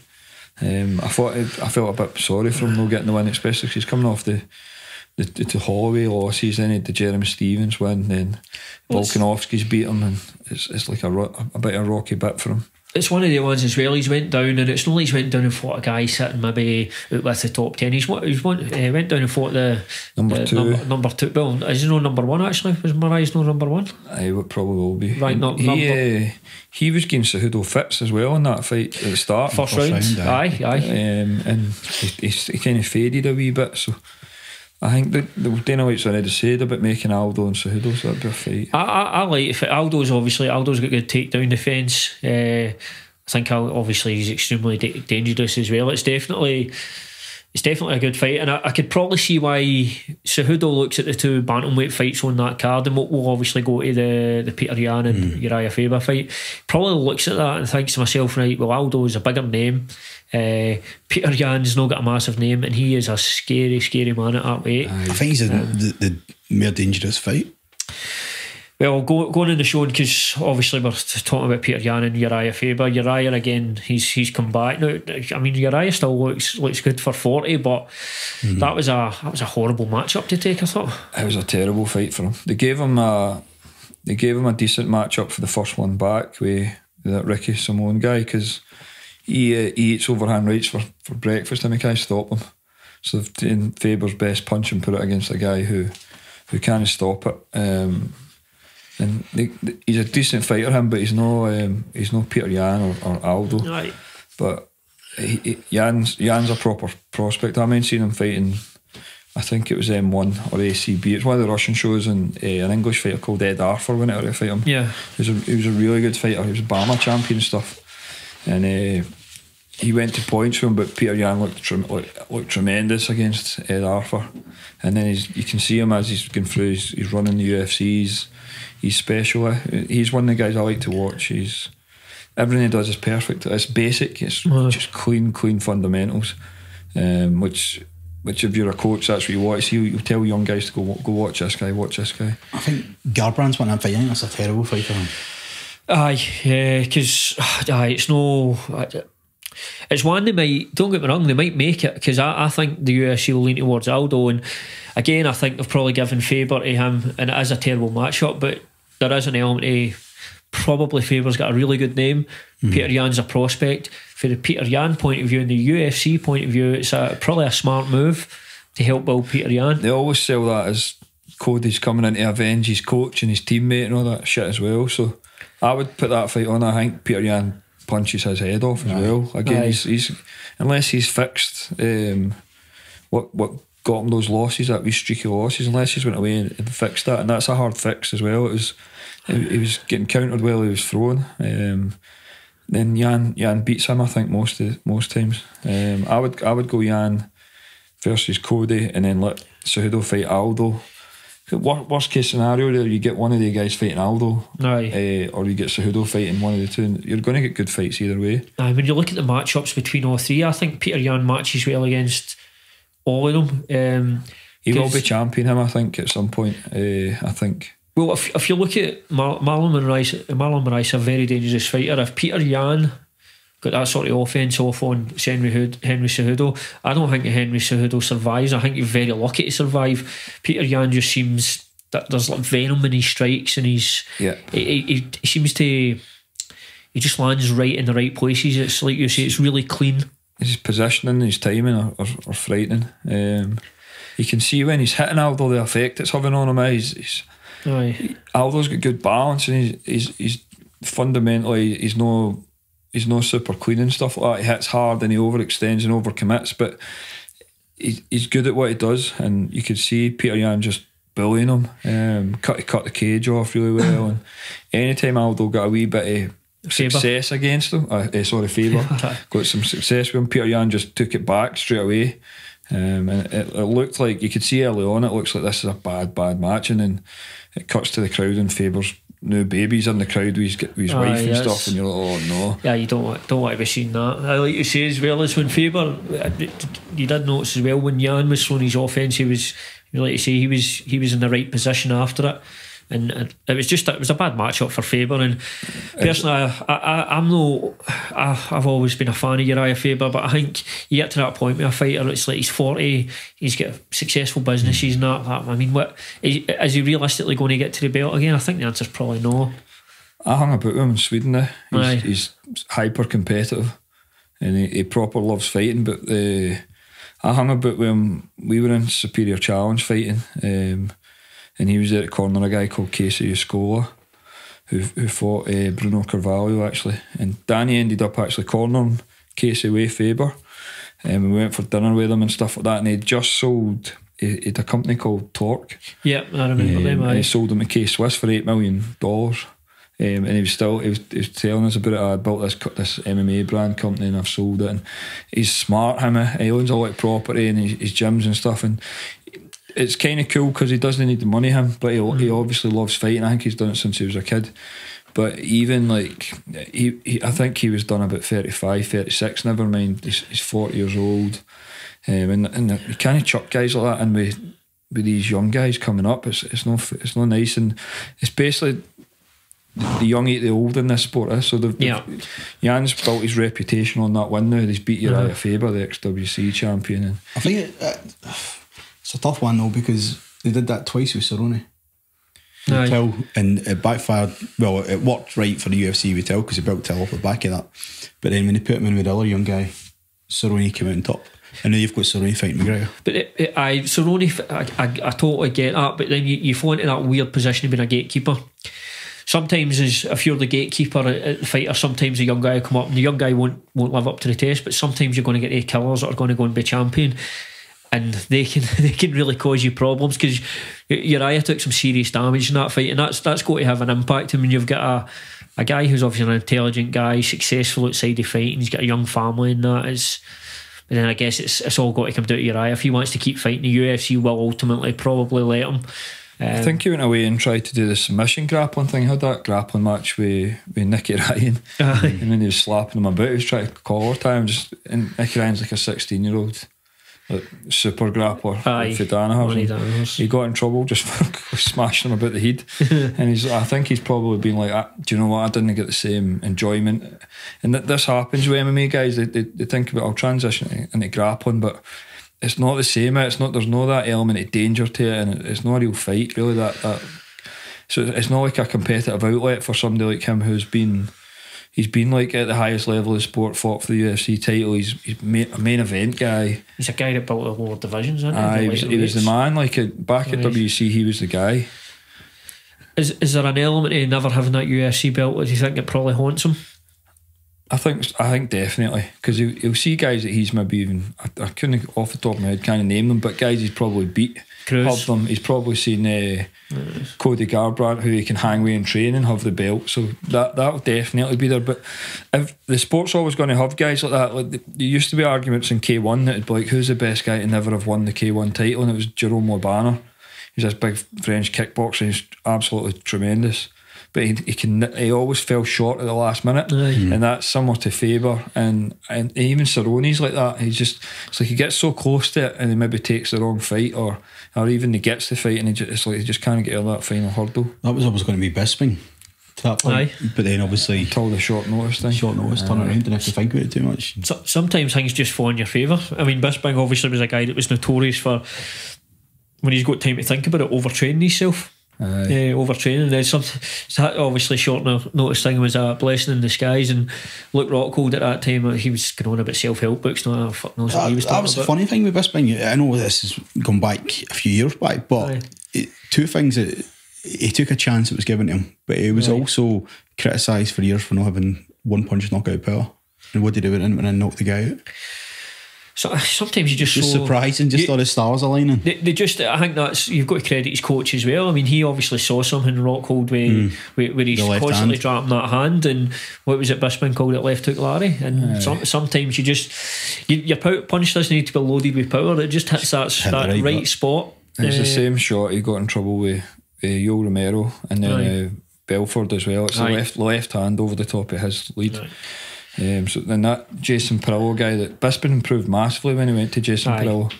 I felt a bit sorry for him not getting the win, especially because he's coming off the Holloway losses, then he had the Jeremy Stevens win, then Volkanovski's beat him, and it's like a bit of a rocky bit for him. It's one of the ones as well. He's went down, and it's not like he's went down and fought a guy sitting maybe out with the top 10. He went down and fought the number two. Well, is he no number 1 actually? Was Moraes no number 1? I would probably will be. Right, he was against Cejudo Fitz as well in that fight at the start. First round. Aye. And he kind of faded a wee bit, so I think Dana White's already said about making Aldo and Cejudo, so that'd be a fight. I like it. Aldo's got good takedown defence. I think obviously he's extremely dangerous as well. It's definitely a good fight, and I could probably see why Cejudo looks at the 2 bantamweight fights on that card, and we'll obviously go to the Peter Yan and Uriah Faber fight. Probably looks at that and thinks to myself, right, well, Aldo's a bigger name. Peter Yan's not got a massive name, and he is a scary man at that weight. I think he's the more dangerous fight. Well, going in the show, because obviously we're talking about Peter Yan and Uriah Faber. Uriah again, he's come back now. I mean, Uriah still looks good for 40, but that was a horrible matchup to take. I thought it was a terrible fight for him. They gave him a decent matchup for the first one back with that Ricky Simone guy, because he eats overhand rights for breakfast and he can't stop him. So they've taken Faber's best punch and put it against a guy who can't stop it. And he's a decent fighter, him, but he's no Peter Yan or Aldo. Right. But Jan's a proper prospect. I mean, seeing him fighting, I think it was M1 or ACB. It's one of the Russian shows, and an English fighter called Ed Arthur went out to fight him. Yeah, he was a really good fighter. He was a Bama champion and stuff, and he went to points with him. But Peter Yan looked tremendous against Ed Arthur, and then you can see him as he's going through. He's running the UFC. He's special. He's one of the guys I like to watch. Everything he does is perfect. It's basic. It's just clean fundamentals, which if you're a coach, that's what you want to see. You tell young guys to go watch this guy, watch this guy. I think Garbrandt's won that fight. I think that's a terrible fight for him. Because it's no. It's one they might. Don't get me wrong, they might make it, because I think the UFC will lean towards Aldo, and again I think they've probably given Faber to him, and it is a terrible matchup. But there is an element of probably Faber's got a really good name. Peter Yan's a prospect. For the Peter Yan point of view and the UFC point of view, it's probably a smart move to help build Peter Yan. They always sell that as Cody's coming in to avenge his coach and his teammate and all that shit as well. So I would put that fight on. I think Peter Yan punches his head off as well. Again, he's unless he's fixed what got him those losses, that wee streaky losses, unless he's went away and fixed that, and that's a hard fix as well. He was getting countered while he was throwing. Then Yan beats him, I think, most times. I would go Yan versus Cody, and then let Cejudo fight Aldo. Worst case scenario, you get one of the guys fighting Aldo, or you get Cejudo fighting one of the two. You're going to get good fights either way. When you look at the matchups between all three, I think Peter Yan matches well against all of them. He will be champion him, I think, at some point. I think. Well, if you look at Marlon Moraes, a very dangerous fighter. If Peter Yan got that sort of offence off on Henry Cejudo, I don't think Henry Cejudo survives. I think he's very lucky to survive. Peter Yan just seems that there's like venom in his strikes, and he seems to, he just lands right in the right places. It's like you say, it's really clean. His positioning, his timing are frightening. You can see when he's hitting Aldo, the effect it's having on him. Aldo's got good balance, and he's fundamentally he's no super clean and stuff like that. He hits hard and he overextends and overcommits, but he's good at what he does, and you could see Peter Yan just bullying him, cut the cage off really well. And anytime Aldo got a wee bit of success against him, Faber got some success with him, Peter Yan just took it back straight away. And it looked like, you could see early on, it looks like this is a bad match, and then it cuts to the crowd and Faber's new baby's in the crowd with his wife and stuff, and you're like, oh no. Yeah, you don't want to be seeing that. I like to say as well as when Faber, you did notice as well when Yan was throwing his offence, he was in the right position after it. And it was a bad matchup for Faber. And personally, I've always been a fan of Uriah Faber, but I think you get to that point with a fighter, it's like he's 40, he's got successful businesses and that. I mean, is he realistically going to get to the belt again? I think the answer's probably no. I hung about him in Sweden now. He's hyper competitive, and he proper loves fighting. But I hung about with him. We were in Superior Challenge fighting. And he was there at corner a guy called Casey Escola, who fought Bruno Carvalho actually. And Danny ended up actually cornering Casey with Faber. And we went for dinner with him and stuff like that. And he'd just sold, he had a company called Torque. Yeah, I remember them. And he sold them to K-Swiss for $8 million. And he was telling us about it. I built this MMA brand company and I've sold it. And he's smart, him. He owns a lot of property and his gyms and stuff. And it's kind of cool because he doesn't need the money, but he obviously loves fighting. I think he's done it since he was a kid. But even like I think he was done about 35, 36. Never mind, he's 40 years old, and you can't chuck guys like that. And with these young guys coming up, it's not nice. And it's basically the young eat the old in this sport. So Jan's built his reputation on that win now. He's beat Uriah Faber, the ex-WC champion. And I think it's a tough one though, because they did that twice with Cerrone. And it backfired. Well, it worked right for the UFC with Till because he built Till off the back of that. But then when they put him in with the other young guy, Cerrone came out on top. And now you've got Cerrone fighting McGregor. But Cerrone, I totally get that. But then you fall into that weird position of being a gatekeeper. sometimes if you're the gatekeeper at the fighter, sometimes a young guy will come up and the young guy won't live up to the test, but sometimes you're going to get the killers that are going to go and be champion, and they can really cause you problems, because Uriah took some serious damage in that fight, and that's got to have an impact. I mean, you've got a guy who's obviously an intelligent guy, successful outside the fight, and he's got a young family, and that is. But then I guess it's all got to come down to Uriah. If he wants to keep fighting, the UFC will ultimately probably let him. I think he went away and tried to do the submission grappling thing. He had that grappling match with Nicky Ryan, and then he was slapping him about. He was trying to collar time, and Nicky Ryan's like a 16-year-old. Like super grappler for Danaher. He got in trouble just for smashing him about the head. And I think he's probably been like, do you know what, I didn't get the same enjoyment. And this happens with MMA guys. They think about, I'll transition into grappling, but it's not the same. There's no that element of danger to it, and it's not a real fight really. So it's not like a competitive outlet for somebody like him who's been. He's been like at the highest level of sport, fought for the UFC title. He's a main event guy. He's a guy that built the lower divisions, isn't he? He was the man. Like back at WC, he was the guy. Is there an element of never having that UFC belt? Do you think it probably haunts him? I think definitely, because he'll see guys that he's maybe even, I couldn't off the top of my head kind of name them, but guys he's probably beat. Have them. He's probably seen Cody Garbrandt, who he can hang with and train and have the belt. So that'll definitely be there. But if the sport's always going to have guys like that, like there used to be arguments in K1 that it'd be like, who's the best guy to never have won the K1 title? And it was Jerome Lobana. He's this big French kickboxer. He's absolutely tremendous. But he always fell short at the last minute, and that's similar to Faber and even Cerrone's like that. It's like he gets so close to it and he maybe takes the wrong fight, or even he gets the fight and it's like he just can't get over that final hurdle. That was always going to be Bisping to that point, but then obviously until the short notice turn around, didn't have to think about it too much. Sometimes things just fall in your favour. I mean, Bisping obviously was a guy that was notorious for, when he's got time to think about it, overtraining himself. Overtraining. There's obviously short notice thing was a blessing in disguise, and Luke Rockhold at that time, he was going on about self-help books. No, fuck knows what he was talking about. That was the funny thing with Bisping. I know this has gone back a few years back, but two things that he took a chance that was given to him, but he was also criticised for years for not having one punch knockout power. And what did he do when he knocked the guy out? So sometimes you just surprising, just all the stars aligning. They just, I think that's, you've got to credit his coach as well. I mean, he obviously saw something in Rockhold where he's constantly dropping that hand, and what was it Bisping called it, left hook Larry. And sometimes you just your punch doesn't need to be loaded with power. It just hits that right spot. It's the same shot he got in trouble with Yoel Romero, and then Belford as well. It's the left hand over the top of his lead. So then that Jason Perillo guy, that Bisping improved massively when he went to Jason Perillo.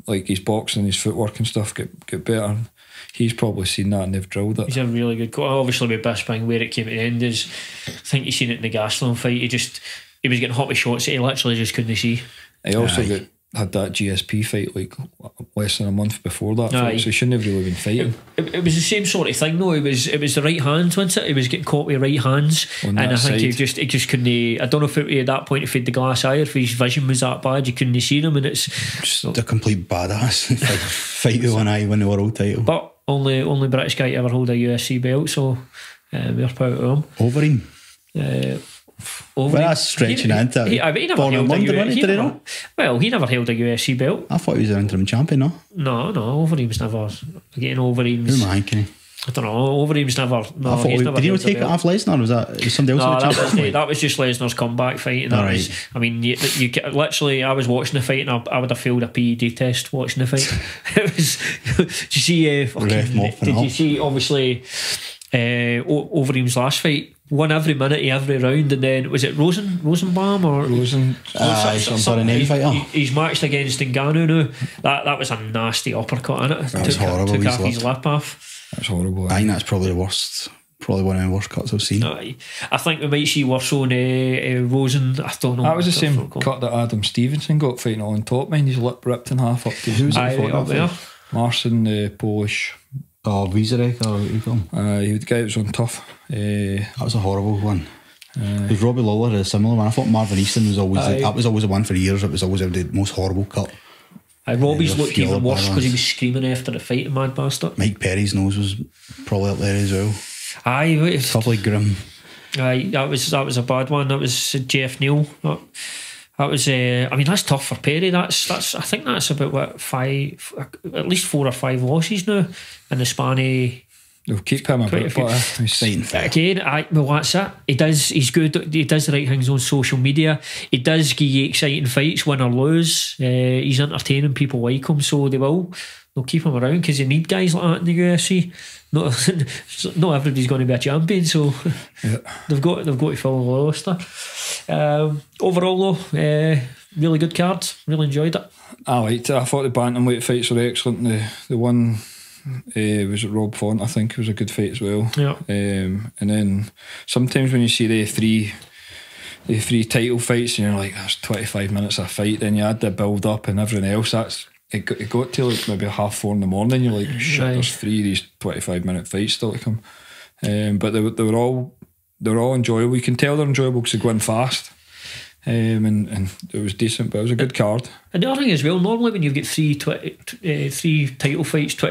Like his boxing, his footwork and stuff get better. He's probably seen that and they've drilled it. He's a really good coach. Obviously with Bisping, where it came to the end is, I think you've seen it in the Gastelum fight. He was getting hot with shots that he literally just couldn't see. He also had that GSP fight like less than a month before that fight, so he shouldn't have really been fighting. It was the same sort of thing though. It was the right hands, wasn't it? He was getting caught with right hands, and I think he just couldn't. I don't know if at that point he had the glass eye, or if his vision was that bad you couldn't see him, and it's just a complete badass fight with one eye, win the world title. But only British guy to ever hold a UFC belt, so we're proud of him. Well, that's stretching into it. He never held a UFC belt. I thought he was an interim champion, no? No, Overeem's never. Getting Overeem's. Who am I kidding? I don't know. Overeem's never. No, did he not take it off Lesnar? Was that somebody else? No, that was just Lesnar's comeback fight. And that was, I mean, you literally, I was watching the fight and I would have failed a PED test watching the fight. It was. Did you see? Did you see? Obviously, Overeem's last fight. Won every minute of every round, and then was it Rosenbaum or some sort of name fighter? He's matched against Ngannou now. That was a nasty uppercut in it. That was horrible. Took half his lip off. That's horrible. I think that's probably the worst. Probably one of the worst cuts I've seen. I think we might see worse on Rosen. I don't know. That was the same cut that Adam Stevenson got fighting on top. Mind his lip ripped in half up to who's it up there? Marcin, the Polish. Oh, Vizarek, or what do you call him? He was the guy that was on Tough. That was a horrible one. Because Robbie Lawler had a similar one. I thought Marvin Easton was always that was always the one for years. It was always the most horrible cut. Robbie's looked even worse because he was screaming after the fight, mad bastard. Mike Perry's nose was probably up there as well. Aye, Probably grim. Aye, that was a bad one. That was Jeff Neal. That was. I mean, that's tough for Perry. That's. I think that's about what, 5, at least 4 or 5 losses now in the span of. They'll keep him a bit, but he's fighting fit. Again, well, that's it. He does. He's good. He does the right things on social media. He does give you exciting fights, win or lose. He's entertaining. People like him, so they'll keep him around because you need guys like that in the UFC. Not everybody's going to be a champion, so yeah. they've got to fill the roster. Overall, though, really good card. Really enjoyed it. I liked it. I thought the bantamweight fights were excellent. The one. Was it Rob Font? I think it was a good fight as well. Yeah. And then sometimes when you see the three title fights and you're like, that's 25 minutes of fight, then you add the build up and everything else. It got to like maybe 3:30 in the morning. You're like, shit, there's 3 of these 25-minute fights still to come. But they were all enjoyable. You can tell they're enjoyable because they go in fast. And it was decent, but it was a good card. And the other thing as well, normally when you get three title fights,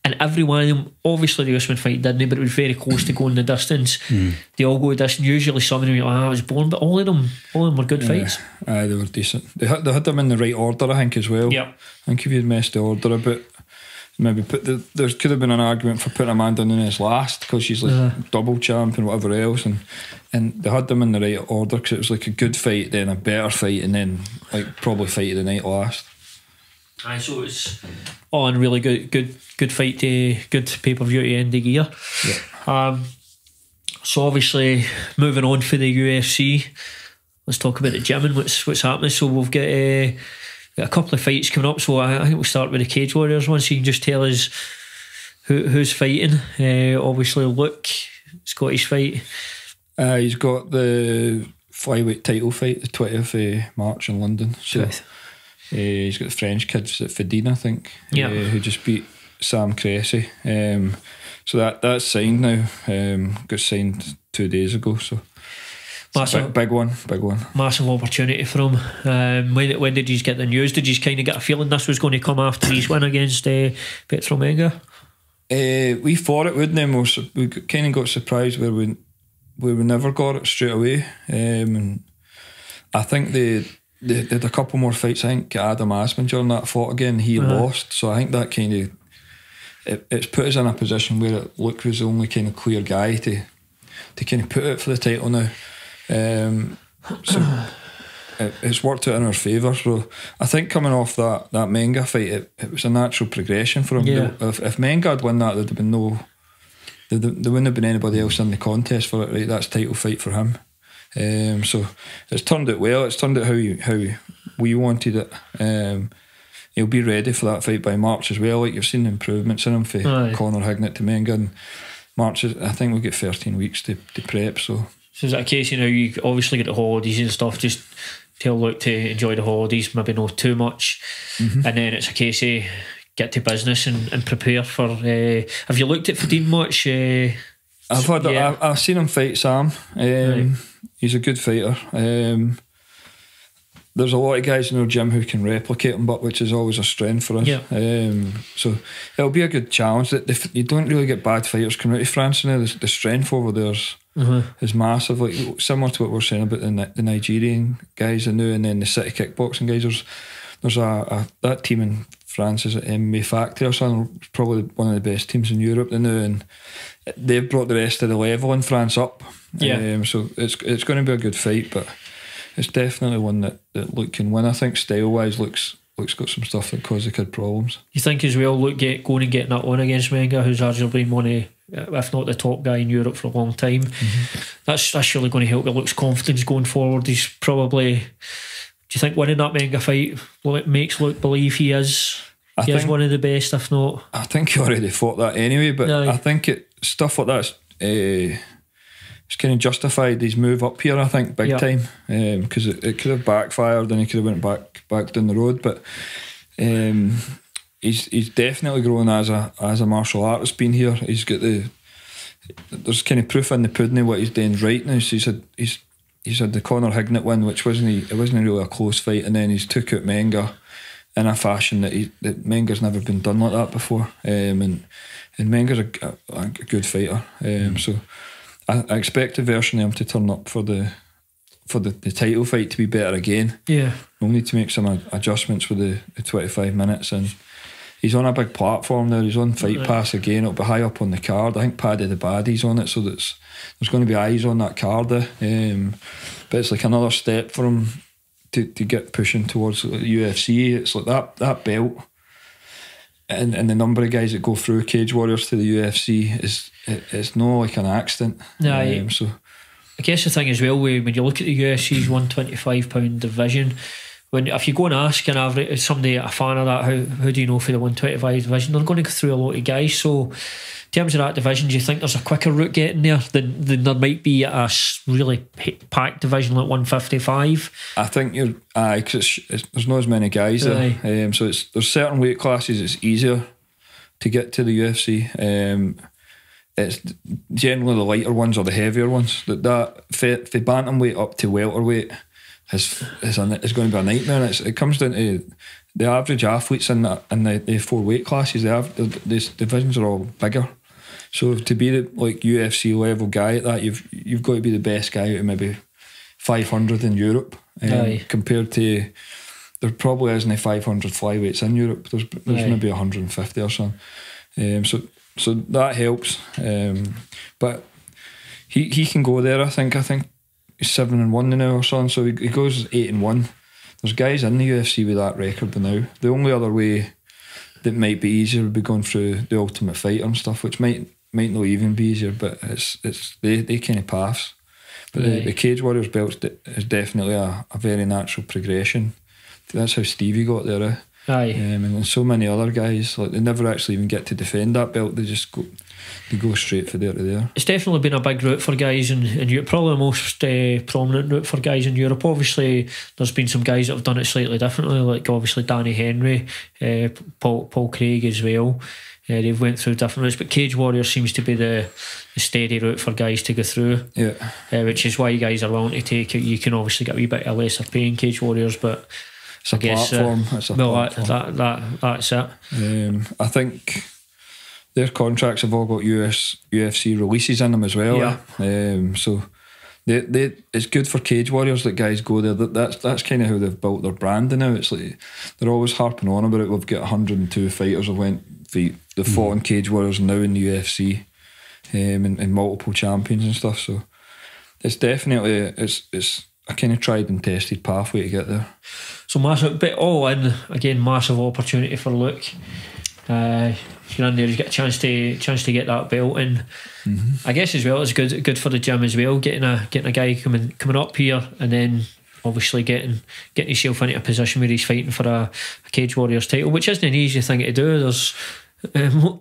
and every one of them, obviously the Usman fight didn't, but it was very close to going the distance. They all go the distance. Usually some of them, I was born, but all of them were good fights. They were decent. They had them in the right order, I think, as well. Yeah. I think if you'd messed the order a bit, maybe there could have been an argument for putting Amanda Nunes last because she's like double champ and whatever else, and they had them in the right order because it was like a good fight, then a better fight, and then like probably fight of the night last. Aye, so it's all in really good fight to good pay-per-view to end the year. Yeah. So obviously moving on for the UFC, let's talk about the gym and what's happening. So we've got a couple of fights coming up, so I think we'll start with the Cage Warriors one, so you can just tell us who's fighting. Obviously Luke, Scottish fight. He's got the flyweight title fight the 20th of March in London. So he's got the French kid at Fedina, I think, who just beat Sam Cressy. So that's signed now. Got signed 2 days ago, so massive, big one. Massive opportunity for him. When did you get the news? Did you kind of get a feeling this was going to come after his win against Petro Menga? We thought it would, and then we kind of got surprised where we never got it straight away. And I think they did a couple more fights. I think Adam Asman during that fought again, he lost. So I think that kind of it's put us in a position where Luke was the only kind of clear guy to kind of put it for the title now. So it's worked out in our favour. So I think coming off that Menga fight, it was a natural progression for him. Yeah. If Menga had won that, there'd have been there wouldn't have been anybody else in the contest for it. Right, that's title fight for him. So it's turned out well. It's turned out how we wanted it. He'll be ready for that fight by March as well. Like you've seen improvements in him for Conor Hignett to Menga, and March I think we'll get 13 weeks to prep. So is that a case, you obviously get the holidays and stuff, just tell Luke to enjoy the holidays, maybe not too much, and then it's a case of get to business and prepare for. Have you looked at Fedine much? I've seen him fight Sam. He's a good fighter. There's a lot of guys in our gym who can replicate him, but which is always a strength for us. Yeah. So it'll be a good challenge. You don't really get bad fighters coming out of France now. The strength over there is massive. Like similar to what we're saying about the Nigerian guys I knew, and then the City kickboxing guys. There's that team in France is at MMA Factory or something. Probably one of the best teams in Europe they know, and they've brought the rest of the level in France up. Yeah. So it's going to be a good fight, but it's definitely one that Luke can win. I think style wise, Luke's got some stuff that cause the kid problems. You think as well, Luke going and getting that one against Menga, who's arguably been one of, if not the top guy in Europe for a long time, that's surely going to help with Luke's confidence going forward. He's probably, do you think winning that Menga fight makes Luke believe he is one of the best, if not? I think he already fought that anyway, but I think stuff like that it's kind of justified his move up here, I think, big time, because it could have backfired and he could have went back down the road, but he's definitely grown as a martial artist being here. He's got there's kind of proof in the pudding of what he's doing right now. So he's had the Conor Hignett win, which wasn't really a close fight, and then he's took out Menga in a fashion that Menger's never been done like that before. And Menger's a good fighter. So I expect the version of him to turn up for the title fight to be better again. Yeah. We'll need to make some adjustments with the 25 minutes, and he's on a big platform there. He's on Fight Pass again. It'll be high up on the card. I think Paddy the Baddie's on it, so there's going to be eyes on that card there. But it's like another step for him to get pushing towards UFC. It's like that belt and the number of guys that go through Cage Warriors to the UFC it's not like an accident. So I guess the thing as well, when you look at the UFC's 125-pound division, if you go and ask an average somebody, a fan of that, how do you know for the 125 division, they're going to go through a lot of guys. So in terms of that division, do you think there's a quicker route getting there than there might be at a really packed division like 155? I think cause there's not as many guys there. So there's certain weight classes it's easier to get to the UFC. It's generally the lighter ones or the heavier ones. For bantamweight up to welterweight is going to be a nightmare. It comes down to the average athletes in the 4 weight classes. The divisions are all bigger. So to be the UFC level guy at that, you've got to be the best guy out of maybe 500 in Europe. Compared to, there probably isn't 500 flyweights in Europe. There's maybe 150 or something. So that helps, but he can go there. I think he's 7-1 now or something. So he goes 8-1. There's guys in the UFC with that record now. The only other way that might be easier would be going through the Ultimate Fighter and stuff, which might not even be easier. But they kind of pass. But the Cage Warriors belt is definitely a very natural progression. That's how Stevie got there. And so many other guys, they never actually even get to defend that belt. They just go straight from there to there. It's definitely been a big route for guys in Europe, probably the most prominent route for guys in Europe. Obviously there's been some guys that have done it slightly differently, like obviously Danny Henry, Paul Craig as well. They've went through different routes, but Cage Warriors seems to be the steady route for guys to go through, which is why guys are willing to take it. You can obviously get a wee bit of lesser pay in Cage Warriors, but it's a platform. That's it. I think their contracts have all got UFC releases in them as well. So it's good for Cage Warriors that guys go there. That's kind of how they've built their brand now. It's like they're always harping on about it. We've got 102 fighters who they've fought in Cage Warriors now in the UFC, and multiple champions and stuff. So it's definitely it's a kind of tried and tested pathway to get there. So massive, but all in again, massive opportunity for Luke. You're in there, you get a chance to get that belt, and I guess as well it's good for the gym as well. Getting a guy coming up here, and then obviously getting yourself into a position where he's fighting for a Cage Warriors title, which isn't an easy thing to do. There's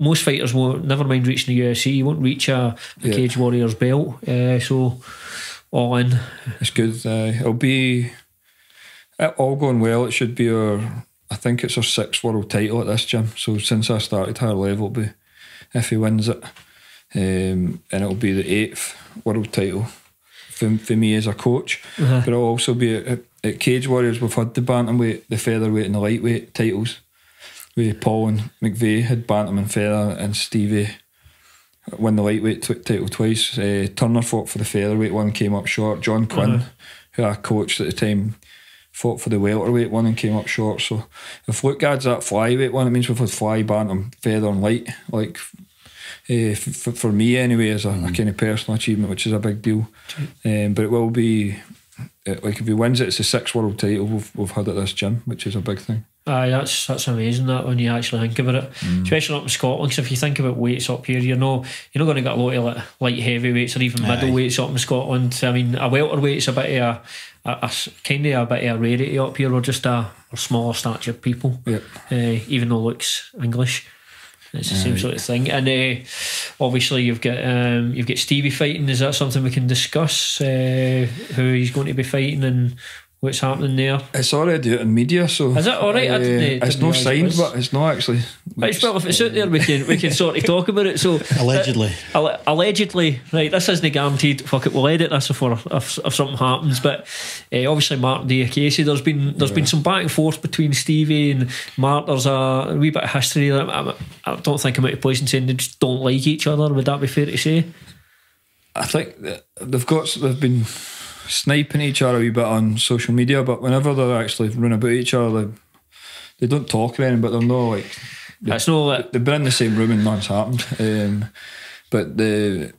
most fighters won't, never mind reaching the UFC, you won't reach a Cage Warriors belt. So all in, it's good. It'll be all going well. It should be I think it's our 6th world title at this gym. So since I started Higher Level, it'll be, if he wins it, and it'll be the 8th world title for me as a coach. But it'll also be at Cage Warriors. We've had the bantamweight, the featherweight, and the lightweight titles. Paul and McVeigh had bantam and feather, and Stevie won the lightweight title twice. Turner fought for the featherweight one, came up short. John Quinn, who I coached at the time, fought for the welterweight one and came up short. So if Luke adds that flyweight one, it means we've had fly, bantam, feather and light. Like for me anyway, as a kind of personal achievement, which is a big deal. But it will be like if he wins it, it's the 6th world title we've had at this gym, which is a big thing. Aye, that's amazing that when you actually think about it, especially up in Scotland. Because if you think about weights up here, you're not going to get a lot of light heavyweights or even middleweights up in Scotland. I mean, a welterweight's a bit of a bit of a rarity up here. We're just a smaller statured people. Even though Luke's English, it's the same sort of thing. And obviously you've got Stevie fighting. Is that something we can discuss? Who he's going to be fighting and what's happening there. It's already out in media, so is it alright? It's not signed, but it's not actually. Right, well, if it's out there, we can sort of talk about it. So allegedly, right? This isn't guaranteed. Fuck it, we'll edit this if something happens. But obviously, Mark Casey. There's been some back and forth between Stevie and Mark. There's a wee bit of history. I don't think I'm out of place in saying they just don't like each other. Would that be fair to say? I think that they've been sniping each other a wee bit on social media, but whenever they're actually running about each other, they don't talk or anything, but they're not like they've been in the same room and nothing's happened. But the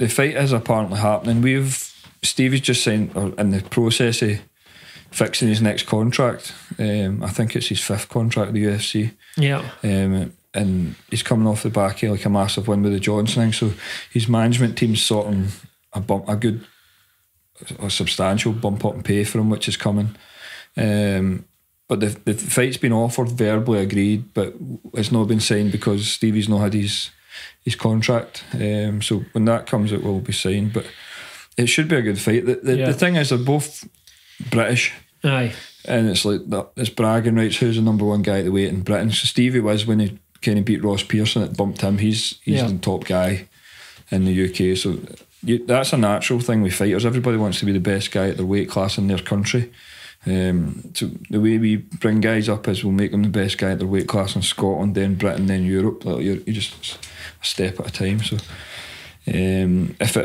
fight is apparently happening. Stevie's just signed, or in the process of fixing his next contract. I think it's his 5th contract with the UFC. Yeah. And he's coming off the back of like a massive win with the Johnson thing, so his management team's sorting a substantial bump up in pay for him, which is coming. But the fight's been offered, verbally agreed, but it's not been signed because Stevie's not had his contract. So when that comes, it will be signed. But it should be a good fight. The thing is, they're both British. Aye. And it's like it's bragging rights. Who's the number 1 guy at the weight in Britain? So Stevie was when he kind of beat Ross Pearson. It bumped him. He's the top guy in the UK. So that's a natural thing with fighters. Everybody wants to be the best guy at their weight class in their country. So the way we bring guys up is we'll make them the best guy at their weight class in Scotland, then Britain, then Europe. Like you're just a step at a time. So if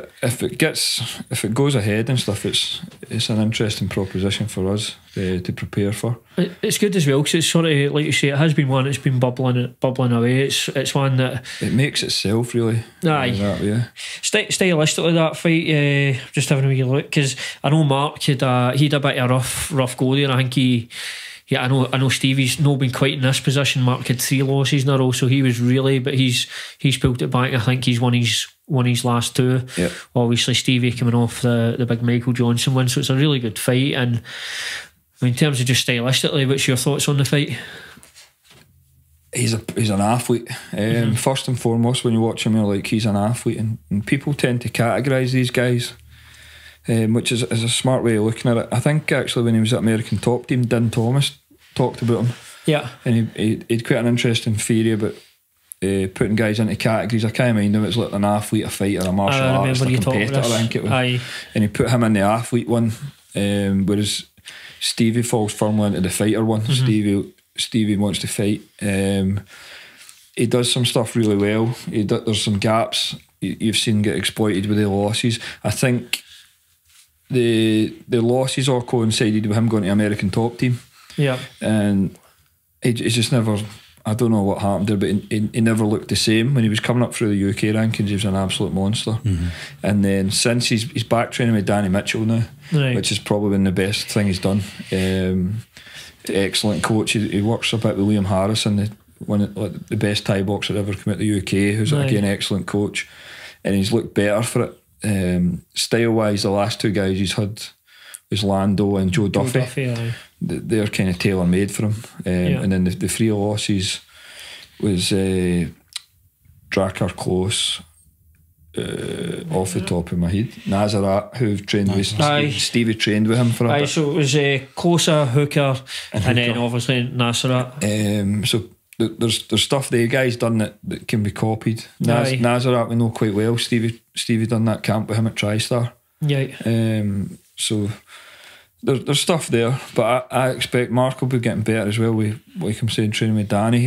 it goes ahead and stuff, it's an interesting proposition for us to prepare for. It's good as well because it's sort of like you say, it has been one that's been bubbling away. It's one that it makes itself really. Aye, stylistically that fight. Just having a wee look because I know Mark he had a bit of a rough go there. I think I know Stevie's not been quite in this position. Mark had 3 losses in a row, so he was really, but he's pulled it back. I think he's won his last 2. Yep. Obviously Stevie coming off the big Michael Johnson win, so it's a really good fight. And I mean, in terms of just stylistically, what's your thoughts on the fight? He's an athlete. First and foremost, when you watch him, you're like, he's an athlete, and people tend to categorise these guys, which is a smart way of looking at it. I think actually when he was at American Top Team, Din Thomas talked about him. Yeah. And he'd quite an interesting theory about putting guys into categories. I can't mind him. It's like an athlete, a fighter, a martial artist, a competitor, I think it was. Aye. And he put him in the athlete one, whereas Stevie falls firmly into the fighter one. Stevie wants to fight. He does some stuff really well. There's some gaps you've seen get exploited with the losses. I think the losses all coincided with him going to American Top Team. Yeah. And he just never, I don't know what happened there, but he never looked the same. When he was coming up through the UK rankings, he was an absolute monster. And then since he's back training with Danny Mitchell now, which has probably been the best thing he's done. Excellent coach. He works a bit with Liam Harrison, the best Thai boxer ever come out of the UK, who's again excellent coach, and he's looked better for it. Style wise, the last 2 guys he's had was Lando and Joe Duffy. They're kind of tailor made for him. And then the 3 losses was Drakkar Close, off the top of my head, Nazarat, who trained with Stevie, trained with him for a bit. So it was Closer, Hooker, and then obviously Nazarat. So there's stuff the guy's done that can be copied. Nazarat we know quite well. Stevie done that camp with him at TriStar. So there's stuff there, but I expect Mark will be getting better as well. Like I'm saying, training with Danny,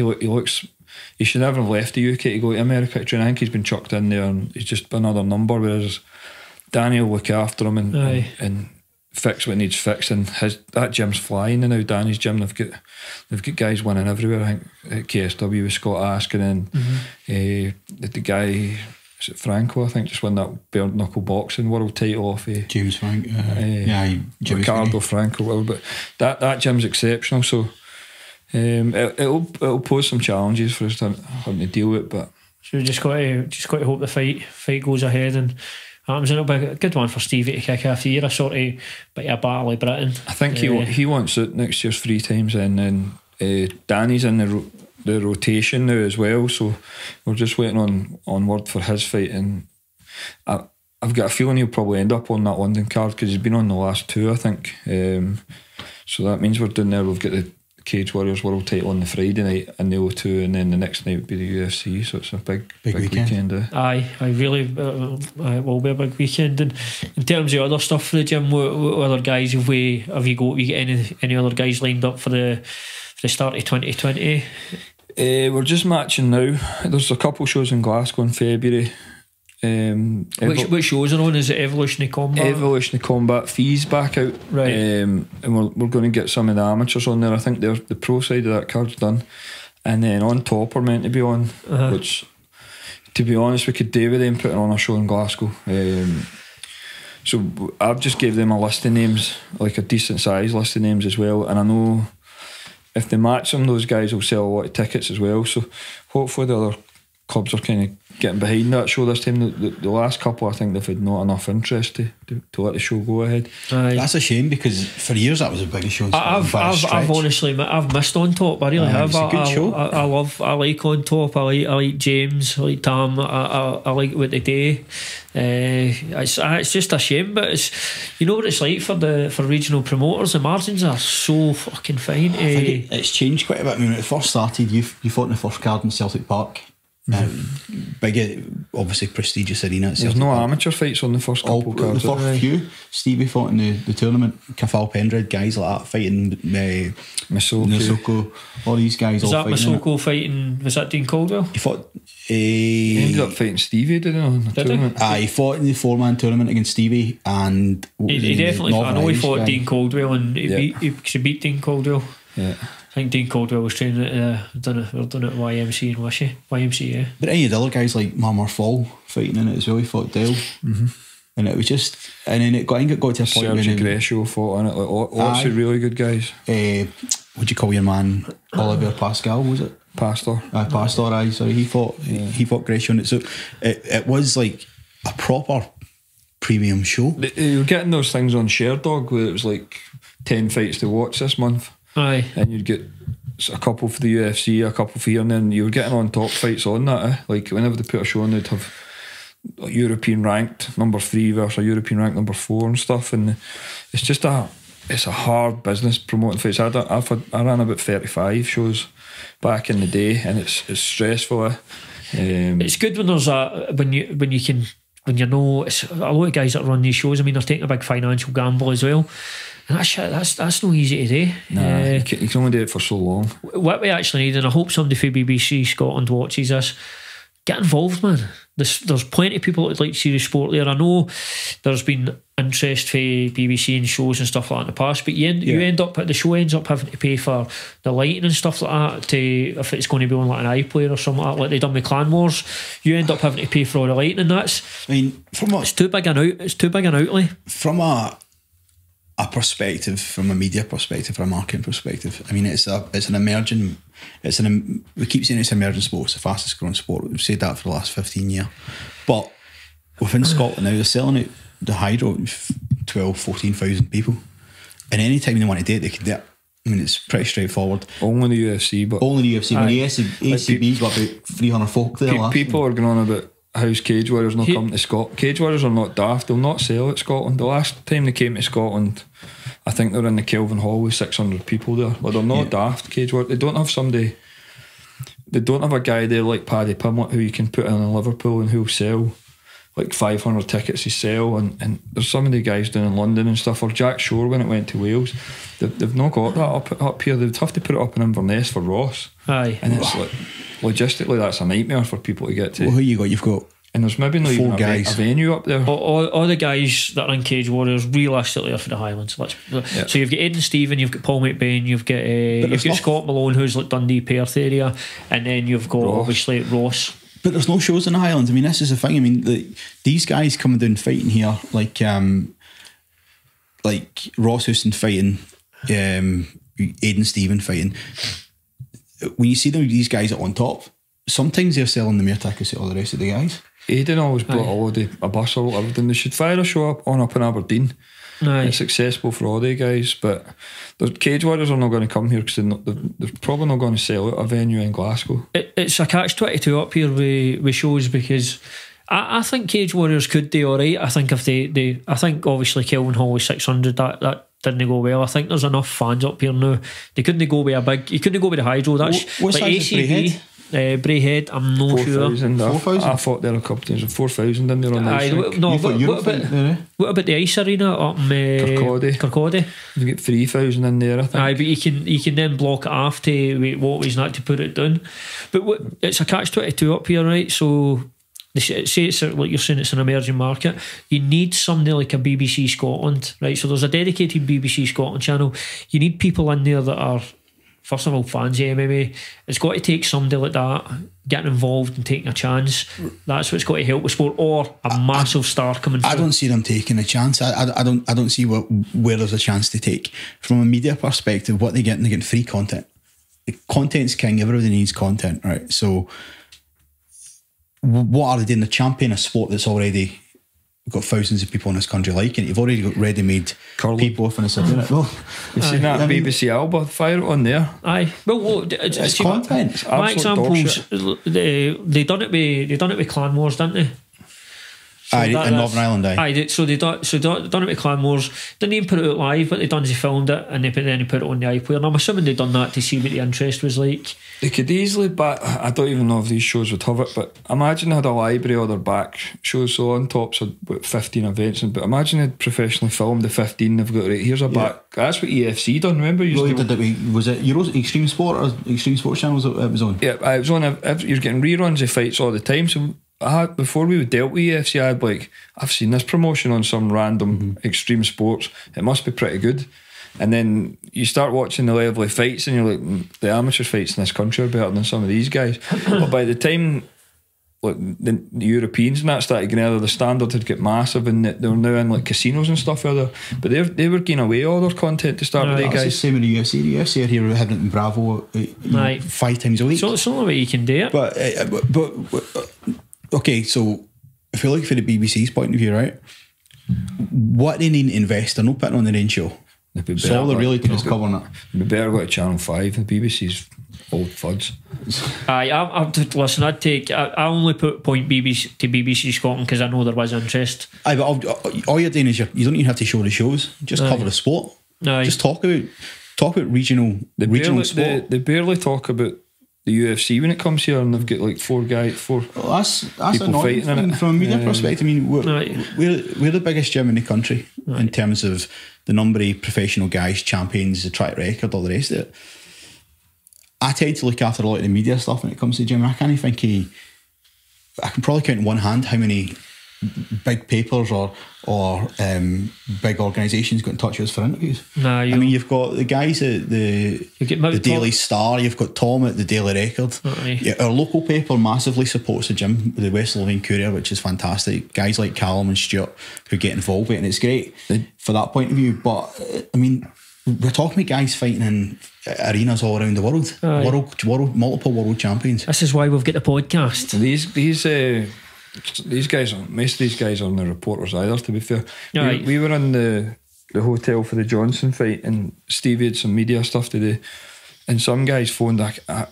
he should never have left the UK to go to America to train. I think he's been chucked in there and he's just another number, whereas Danny will look after him and fix what needs fixing. That gym's flying now. Danny's gym, they've got guys winning everywhere. I think at KSW with Scott Askin and the guy, is it Franco, I think, just won that bare knuckle boxing world title off James Franco. Ricardo Franco, whatever. But that gym's exceptional. So it'll pose some challenges for us to deal with. But so we just got to hope the fight goes ahead and happens. It'll be a good one for Stevie to kick off the year. A sort of bit of a battle of Britain. I think he wants it next year's 3 times, and then Danny's in the rotation now as well. So we're just waiting on word for his fight, and I I've got a feeling he'll probably end up on that London card because he's been on the last two, I think. So that means we're doing there. We've got the Cage Warriors World title on the Friday night in the O2, and then the next night would be the UFC. So it's a big weekend. Aye, I really it will be a big weekend. And in terms of other stuff for the gym, what other guys have you got any other guys lined up for the start of 2020? We're just matching now. There's a couple shows in Glasgow in February. Which shows are on? Is it Evolutionary Combat? Evolutionary Combat Fees back out, right? And we're going to get some of the amateurs on there. I think the pro side of that card's done, and then on top we're meant to be on, which, to be honest, we could do with them putting on a show in Glasgow. So I've just gave them a list of names, like a decent size list of names as well, and I know if they match them, those guys will sell a lot of tickets as well. So hopefully the other clubs are kind of getting behind that show this time. The last couple, I think they've had not enough interest to let the show go ahead. That's a shame, because for years that was the biggest show. I've honestly I've missed On Top. I really have. It's a good show. I like On Top. I like James. I like Tam. I like what they do. It's just a shame, but it's, you know what it's like for regional promoters. The margins are so fucking fine. I think it's changed quite a bit. I mean, when it first started, you fought in the first card in Celtic Park. Big, obviously prestigious arena. There's no amateur fights on the first couple cards. The first few, Stevie fought in the tournament. Kafal Pendred, guys like that fighting. Masoko, all these guys. Was all that Masoko fighting? Was that Dean Caldwell? He fought. He ended up fighting Stevie, didn't he? He fought in the 4-man tournament against Stevie, and he definitely. I know he fought Dean Caldwell, and he beat Dean Caldwell. Yeah. I think Dean Caldwell was training at done it at YMC in Wishy. YMCA. But any of the other guys like Marmor Fall fighting in it as well. He fought Dale. And it was just, and then it got to a point Sergio Grescio fought on it, like lots of really good guys. What'd you call your man? Oliver Pascal, was it? Pastor. Pastor, sorry. He fought Grescio on it. So it was like a proper premium show. You were getting those things on Sherdog where it was like 10 fights to watch this month. Aye. And you'd get a couple for the UFC, a couple for here, and then you were getting on top fights on that. Like whenever they put a show on, they'd have a European ranked number 3 versus a European ranked number 4 and stuff. And it's just it's a hard business promoting fights. I ran about 35 shows back in the day, and it's stressful. It's good when there's when you know, it's a lot of guys that run these shows. I mean, they're taking a big financial gamble as well. And that's no easy to do. Nah, you can only do it for so long. What we actually need, and I hope somebody from BBC Scotland watches this, get involved, man. There's plenty of people that like to see the sport there. I know there's been interest for BBC and shows and stuff like that in the past, but the show ends up having to pay for the lighting and stuff like that. If it's going to be on like an iPlayer or something like they done with Clan Wars, you end up having to pay for all the lighting, and it's too big an outlay. From a perspective, from a media perspective, from a marketing perspective, I mean, we keep saying it's an emerging sport. It's the fastest growing sport. We've said that for the last 15 years. But within Scotland now, they're selling out the Hydro 12, 14,000 people. And any time they want to do it, they can do it. I mean, it's pretty straightforward. Only the UFC, but only the UFC. When the ACB's got about 300 folk there. People are going on about how's Cage Warriors not coming to Scotland. Cage Warriors are not daft. They'll not sell at Scotland. The last time they came to Scotland, I think they were in the Kelvin Hall with 600 people there. But they're not daft, Cage Warriors. They don't have a guy there like Paddy Pimlet who you can put in Liverpool and who'll sell like 500 tickets to sell. And there's some of the guys down in London and stuff, or Jack Shore when it went to Wales. They've not got that up here. They'd have to put it up in Inverness for Ross. Aye. And it's like, logistically, that's a nightmare for people to get to. Well, who you got? You've got, and there's maybe not even a venue up there. All the guys that are in Cage Warriors realistically are for the Highlands. So you've got Aidan Stephen, you've got Paul McBain, you've got Scott Malone, who's like Dundee Perth area, and then you've got obviously Ross. But there's no shows in the Highlands. I mean, this is the thing. I mean, these guys coming down fighting here, like Ross Houston fighting, Aidan Stephen fighting. When you see these guys are on top, sometimes they're selling the mere tickets to all the rest of the guys. Aidan always brought a bus or everything. They should fire a show up in Aberdeen. Aye. It's accessible for all the guys, but the Cage Warriors are not going to come here because they're probably not going to sell out a venue in Glasgow. It's a catch-22 up here with shows, because I think Cage Warriors could do alright. I think if they I think obviously Kelvin Holly 600 that didn't go well. I think there's enough fans up here now. They couldn't go with a big. You couldn't go with the Hydro. That's what's like ACB. Brayhead, I'm not 4,000. sure. 4,000. I thought there were a couple of times 4,000 in there on the ice. What about the ice arena up in Kirkcaldy? You get 3,000 in there, I think. Aye, but you can then block it off to what was not to put it down. But it's a catch-22 up here, right? So they say it's like you're saying, it's an emerging market. You need somebody like a BBC Scotland, right? So there's a dedicated BBC Scotland channel. You need people in there that are, first of all, fans of MMA. It's got to take somebody like that getting involved and taking a chance. That's what's got to help with sport, or a massive star coming through. I don't see them taking a chance. I don't see where there's a chance to take. From a media perspective, what they're getting free content. The content's king. Everybody needs content, right? So what are they doing? They're championing a sport that's already got thousands of people in this country liking it. You've already got ready-made people off in the doing it. Well, you've seen that BBC Alba, fire it on there. Aye, well, it's content. My examples, they done it with Clan Wars, didn't they? So in Northern Ireland, so they done it with Clan Wars. Didn't even put it out live. What they done is they filmed it and then they put it on the iPlayer. And I'm assuming they done that to see what the interest was like. They could easily I don't even know if these shows would have it, but imagine they had a library or their back shows. So on top's about 15 events, but imagine they'd professionally filmed the 15 they've got. Right, here's a back. That's what EFC done. Remember, was it Euros Extreme Sport or Extreme Sports channels it was on? Yeah, it was on. You're getting reruns of fights all the time. So before we dealt with UFC, I'd like, I've seen this promotion on some random Extreme Sports. It must be pretty good. And then you start watching the level of fights, and you're like, the amateur fights in this country are better than some of these guys. But by the time the Europeans and that started getting out, the standard had got massive, and they were now in like casinos and stuff out there. But they were giving away all their content to start with. Guys, the same with the UFC. The UFC are here having it in Bravo 5 times a week. So it's the only way you can do it. But okay, so if you look for the BBC's point of view, right, what they need to invest, they're not putting on their own show. So all they're really doing is covering it. We better go to Channel 5. The BBC's old fuds. Listen, I only put point BBC to BBC Scotland because I know there was interest. But all you're doing is you don't even have to show the shows. Just cover the sport. Just talk about regional sport. They barely talk about the UFC when it comes here, and they've got like four that's people fighting in it. From a media perspective. I mean, we're the biggest gym in the country in terms of the number of professional guys, champions, the track record, all the rest of it. I tend to look after a lot of the media stuff when it comes to the gym. I can't even think I can probably count in one hand how many big papers or big organisations got in touch with us for interviews. I mean, you've got the guys at the Daily Star, you've got Tom at the Daily Record. Our local paper massively supports the gym, the West Lothian Courier, which is fantastic. Guys like Callum and Stuart who get involved with it, and it's great for that point of view. But I mean, we're talking about guys fighting in arenas all around the world, multiple world champions. This is why we've got the podcast. These guys, most of these guys aren't the reporters either, to be fair. We were in the hotel for the Johnson fight, and Stevie had some media stuff to do, and some guys phoned,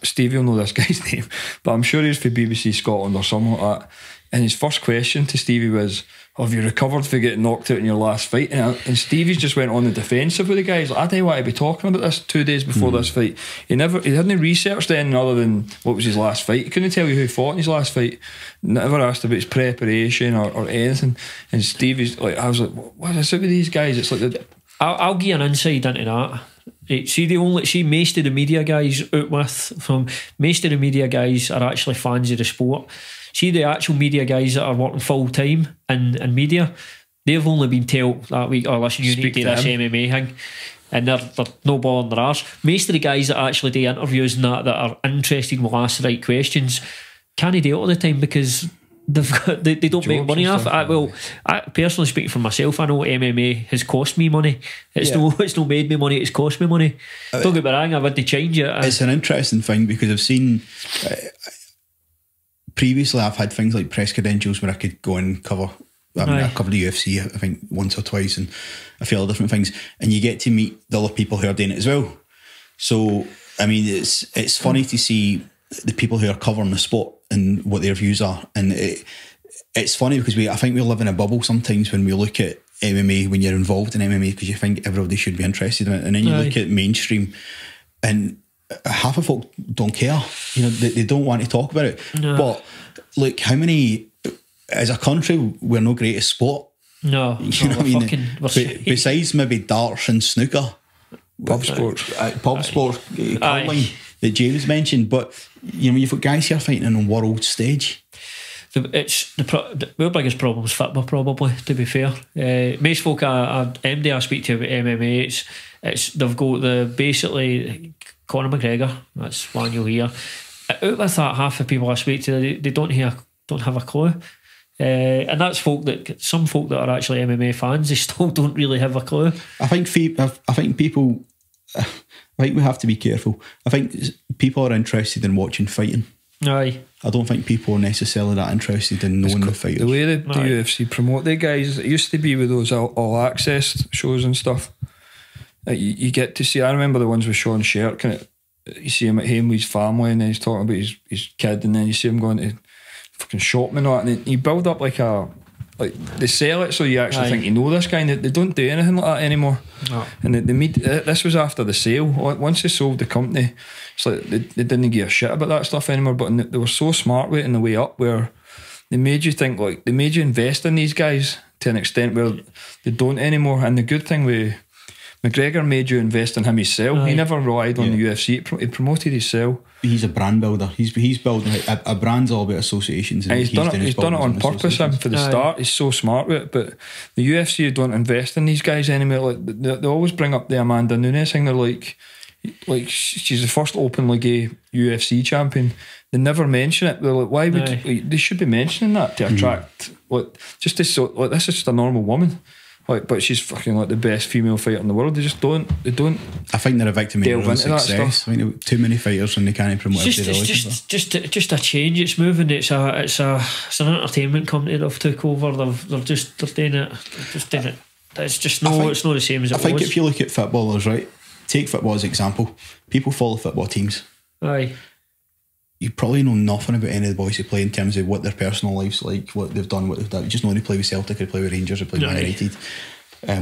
Stevie will know this guy's name, but I'm sure he's for BBC Scotland or something like that, and his first question to Stevie was, have you recovered for getting knocked out in your last fight? And Stevie's just went on the defensive with the guys. Like, I don't want to be talking about this 2 days before this fight. He hadn't researched anything other than what was his last fight. He couldn't tell you who fought in his last fight. Never asked about his preparation or anything. And Stevie's like, I was like, what is it with these guys? It's like I'll give you an insight into that. See, most of the media guys out with most of the media guys are actually fans of the sport. See, the actual media guys that are working full time in media, they've only been told that week, oh listen, you need to do this MMA thing, and they're no bothering their arse. Most of the guys that actually do interviews and that are interested and will ask the right questions can't do it all the time because they don't make money off it. I personally speaking for myself, I know MMA has cost me money. It's no made me money, it's cost me money. Don't get me wrong, I've had to change it. It's an interesting thing because I've seen previously I've had things like press credentials where I could go and cover. I covered the UFC I think once or twice and a few other different things, and you get to meet the other people who are doing it as well. So I mean, it's funny to see the people who are covering the sport and what their views are, and it's funny because I think we live in a bubble sometimes when we look at MMA, when you're involved in MMA, because you think everybody should be interested in it, and then you look at mainstream and half of folk don't care. They don't want to talk about it. No. But look, how many, as a country, we're no great at sport. No, you know what I mean? Besides maybe darts and snooker, pub sports, curling that James mentioned. But you've got guys here fighting on a world stage. Our biggest problem is football, probably, to be fair. Most folk I speak to about MMA, it's they've got basically Conor McGregor, that's one you'll hear. Out with that, half the people I speak to, they don't have a clue. And that's some folk that are actually MMA fans, they still don't really have a clue. I think people, I think we have to be careful. I think people are interested in watching fighting. Aye. I don't think people are necessarily that interested in knowing the fighters. The way the UFC promote their guys, it used to be with those all access shows and stuff. You get to see, I remember the ones with Sean Sherk, and you see him at home with his family, and then he's talking about his kid, and then you see him going to fucking shopping and all that, and you build up like they sell it so you actually think you know this guy, and they don't do anything like that anymore. No. And this was after the sale. Once they sold the company, it's like they didn't give a shit about that stuff anymore, but they were so smart with it in the way up where they made you think, like, they made you invest in these guys to an extent where they don't anymore. And the good thing with McGregor made you invest in him himself. He never relied on the UFC. He promoted himself. He's a brand builder. He's building a brand's all about associations, and he's done it on purpose. Him for the start, he's so smart with it. But the UFC don't invest in these guys anymore. Like they always bring up the Amanda Nunes thing. They're like she's the first openly gay UFC champion. They never mention it. They're like, why would they should be mentioning that to attract this is just a normal woman. But she's fucking like the best female fighter in the world. They don't. I think they're a victim of their own success. I think too many fighters and they can't promote. It's just a change. It's moving. It's an entertainment company they've took over. They're doing it. It's just it's not the same as it was. I think if you look at footballers, right, take football as an example. People follow football teams. Aye. You probably know nothing about any of the boys who play in terms of what their personal life's like, what they've done, what they've done. You just know they play with Celtic, they play with Rangers, they play with Man United,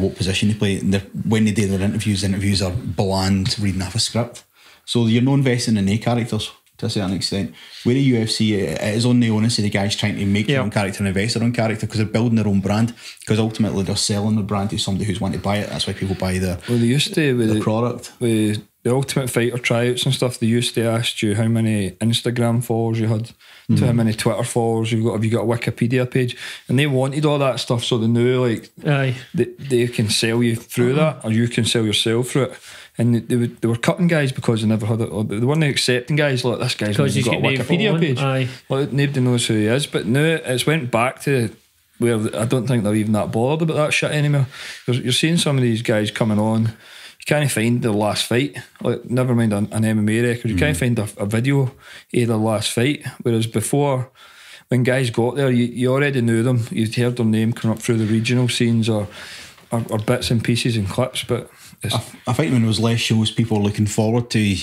what position they play. And when they do their interviews are bland, reading off a script. So you're not investing in their characters to a certain extent. With the UFC, it is on the onus of the guys trying to make their own character and invest their own character because they're building their own brand. Because ultimately they're selling the brand to somebody who's wanting to buy it. That's why people buy the product. With the Ultimate Fighter tryouts and stuff, they used to ask you how many Instagram followers you had, to how many Twitter followers you've got, have you got a Wikipedia page, and they wanted all that stuff so they knew they can sell you through that, or you can sell yourself through it. And they were cutting guys because they never had it, or they weren't accepting guys like this guy's got a Wikipedia page. Like, nobody knows who he is. But now it's went back to where I don't think they're even that bothered about that shit anymore. Because you're seeing some of these guys coming on, you can't find their last fight, like never mind an MMA record, you can't find a video of their last fight. Whereas before, when guys got there, you already knew them, you'd heard their name come up through the regional scenes or bits and pieces and clips. But I think when there was less shows, people were looking forward to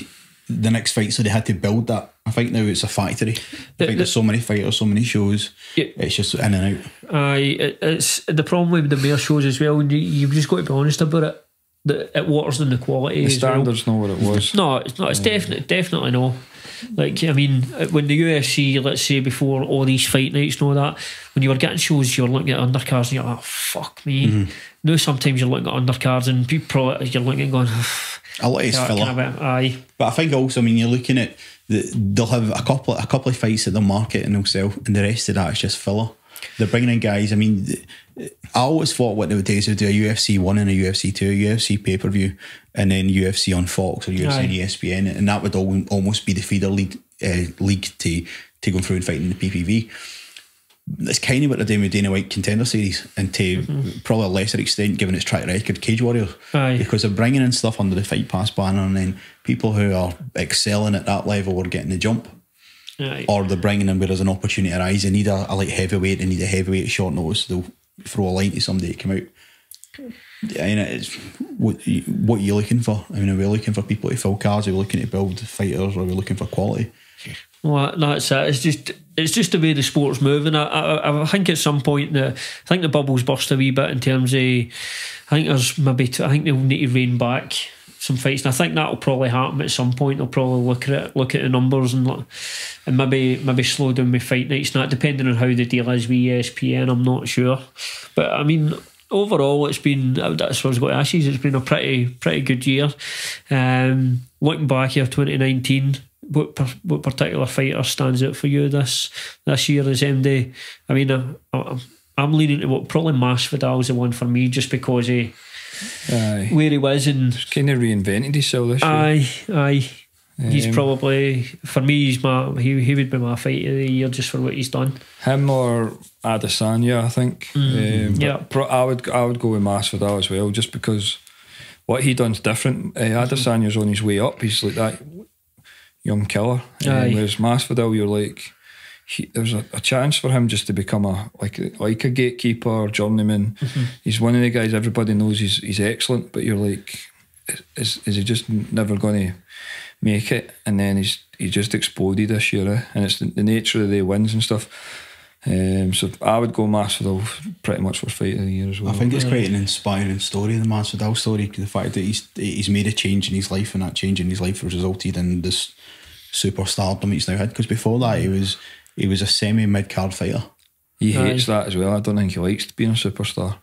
the next fight, so they had to build that. I think now it's a factory. I think there's so many fighters, so many shows, it's just in and out. It's the problem with the mere shows as well. You've just got to be honest about it. It waters down the quality. The standards know what it was. No, it's not. It's definitely no. Like, I mean, when the UFC, let's say before all these fight nights and all that, when you were getting shows, you were looking at undercards and you're like, oh, fuck me. Now sometimes you're looking at undercards and people you're looking and going, a lot is filler. But I think also, I mean, you're looking at they'll have a couple of fights at the market and they'll sell, and the rest of that is just filler. They're bringing in guys. I mean, I always thought what they would do is they would do a UFC 1 and a UFC 2, a UFC pay-per-view, and then UFC on Fox or UFC on ESPN, and that would almost be the feeder league to go through and fight in the PPV. That's kind of what they're doing with Dana White Contender Series, and to probably a lesser extent, given its track record, Cage Warriors, because they're bringing in stuff under the Fight Pass banner, and then people who are excelling at that level are getting the jump. Or they're bringing in where there's an opportunity to rise. They need a light heavyweight, they need a heavyweight at short notice. They'll throw a line to somebody to come out. It's what are you looking for? I mean, are we looking for people to fill cards? Are we looking to build fighters? Or are we looking for quality? Well, that's it. It's just the way the sport's moving. I think at some point I think the bubble's burst a wee bit in terms of. I think they'll need to rein back some fights, and I think that'll probably happen at some point. They'll probably look at the numbers and maybe slow down with fight nights. Not depending on how the deal is with ESPN, I'm not sure. But I mean, overall, it's been. That's what I was going to ask you. It's been a pretty good year. Looking back here, 2019. What particular fighter stands out for you this year as MD? I mean, I'm leaning to probably Masvidal's the one for me, just because of where he was and he's kind of reinvented himself this year. Aye. He's probably, for me, he would be my fight of the year just for what he's done. Him or Adesanya, I think. Yeah, I would go with Masvidal as well, just because what he done's different. Adesanya's on his way up. He's like that young killer. Whereas Masvidal, you're like, there's a chance for him just to become a gatekeeper, journeyman. He's one of the guys everybody knows he's excellent, but you're like, is he just never going to make it? And then he just exploded this year, and it's the nature of the wins and stuff. So I would go Masvidal pretty much for fight of the year as well. I think it's quite an inspiring story, the Masvidal story, the fact that he's made a change in his life, and that change in his life has resulted in this superstardom he's now had. Because before that, he was a semi-mid-card fighter. He hates that as well. I don't think he likes being a superstar.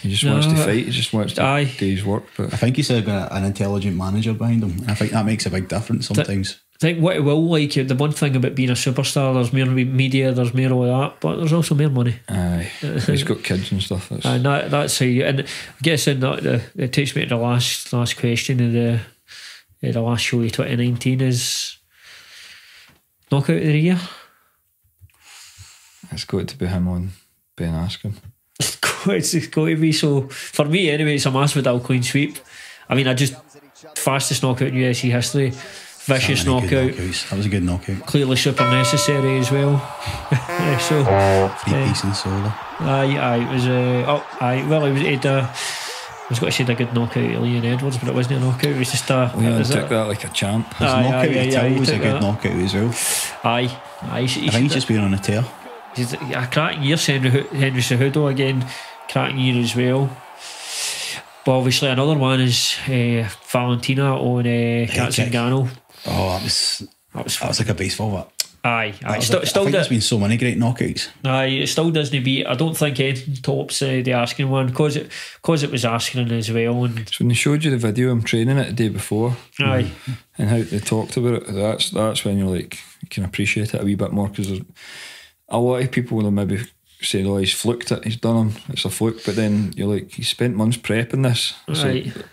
He just wants to fight. He just wants to do his work. But I think he's got an intelligent manager behind him. I think that makes a big difference sometimes. I think what it will like, the one thing about being a superstar, there's more media, there's more of that, but there's also more money. Aye, he's got kids and stuff. And that's how you. And I guess it takes me to the last question of the last show of 2019 is knockout of the year. It's got to be him on Ben Askren. It's got to be. So for me anyway, it's a Masvidal clean sweep. I mean, fastest knockout in UFC history. Vicious knockout. That was a good knockout. Clearly super necessary as well. So 3-piece and solo. Aye, it was. Well, I was going to say a good knockout of Leon Edwards, but it wasn't a knockout. It was just a. Leon took that like a champ. His knockout of Till was a good knockout as well. Aye. I think he's just been on a tear. He's a cracking year. Henry Cejudo again, cracking year as well. But obviously another one is Valentina on Katzengano. Oh, that was like a baseball bat. Aye. I think there's been so many great knockouts. Aye, it still doesn't beat. I don't think anything tops the Askren one, because it was Askren as well. And so when they showed you the video of him training it the day before, aye, and how they talked about it, that's when you're like, you can appreciate it a wee bit more, because a lot of people will maybe say, oh, he's fluked it, he's done him, it's a fluke, but then you're like, he spent months prepping this. Right. So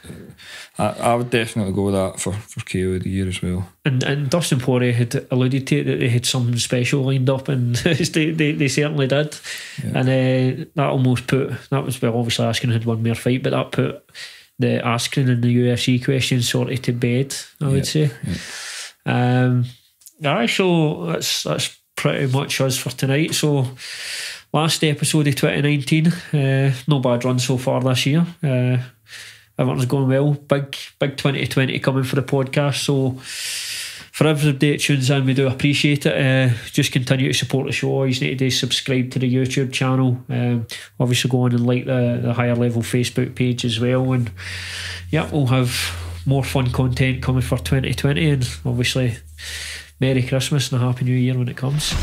I would definitely go with that for KO of the year as well. And Dustin Poirier had alluded to it, that they had something special lined up, and they certainly did. Yeah. And that almost obviously Askren had one more fight, but that put the Askren and the UFC question sort of to bed, I would say. Yeah. So that's pretty much us for tonight. So last episode of 2019, no bad run so far this year. Everything's going well. Big 2020 coming for the podcast. So for everybody that tunes in, we do appreciate it. Just continue to support the show. You need to subscribe to the YouTube channel. Obviously go on and like the Higher Level Facebook page as well. And yeah, we'll have more fun content coming for 2020, and obviously Merry Christmas and a Happy New Year when it comes.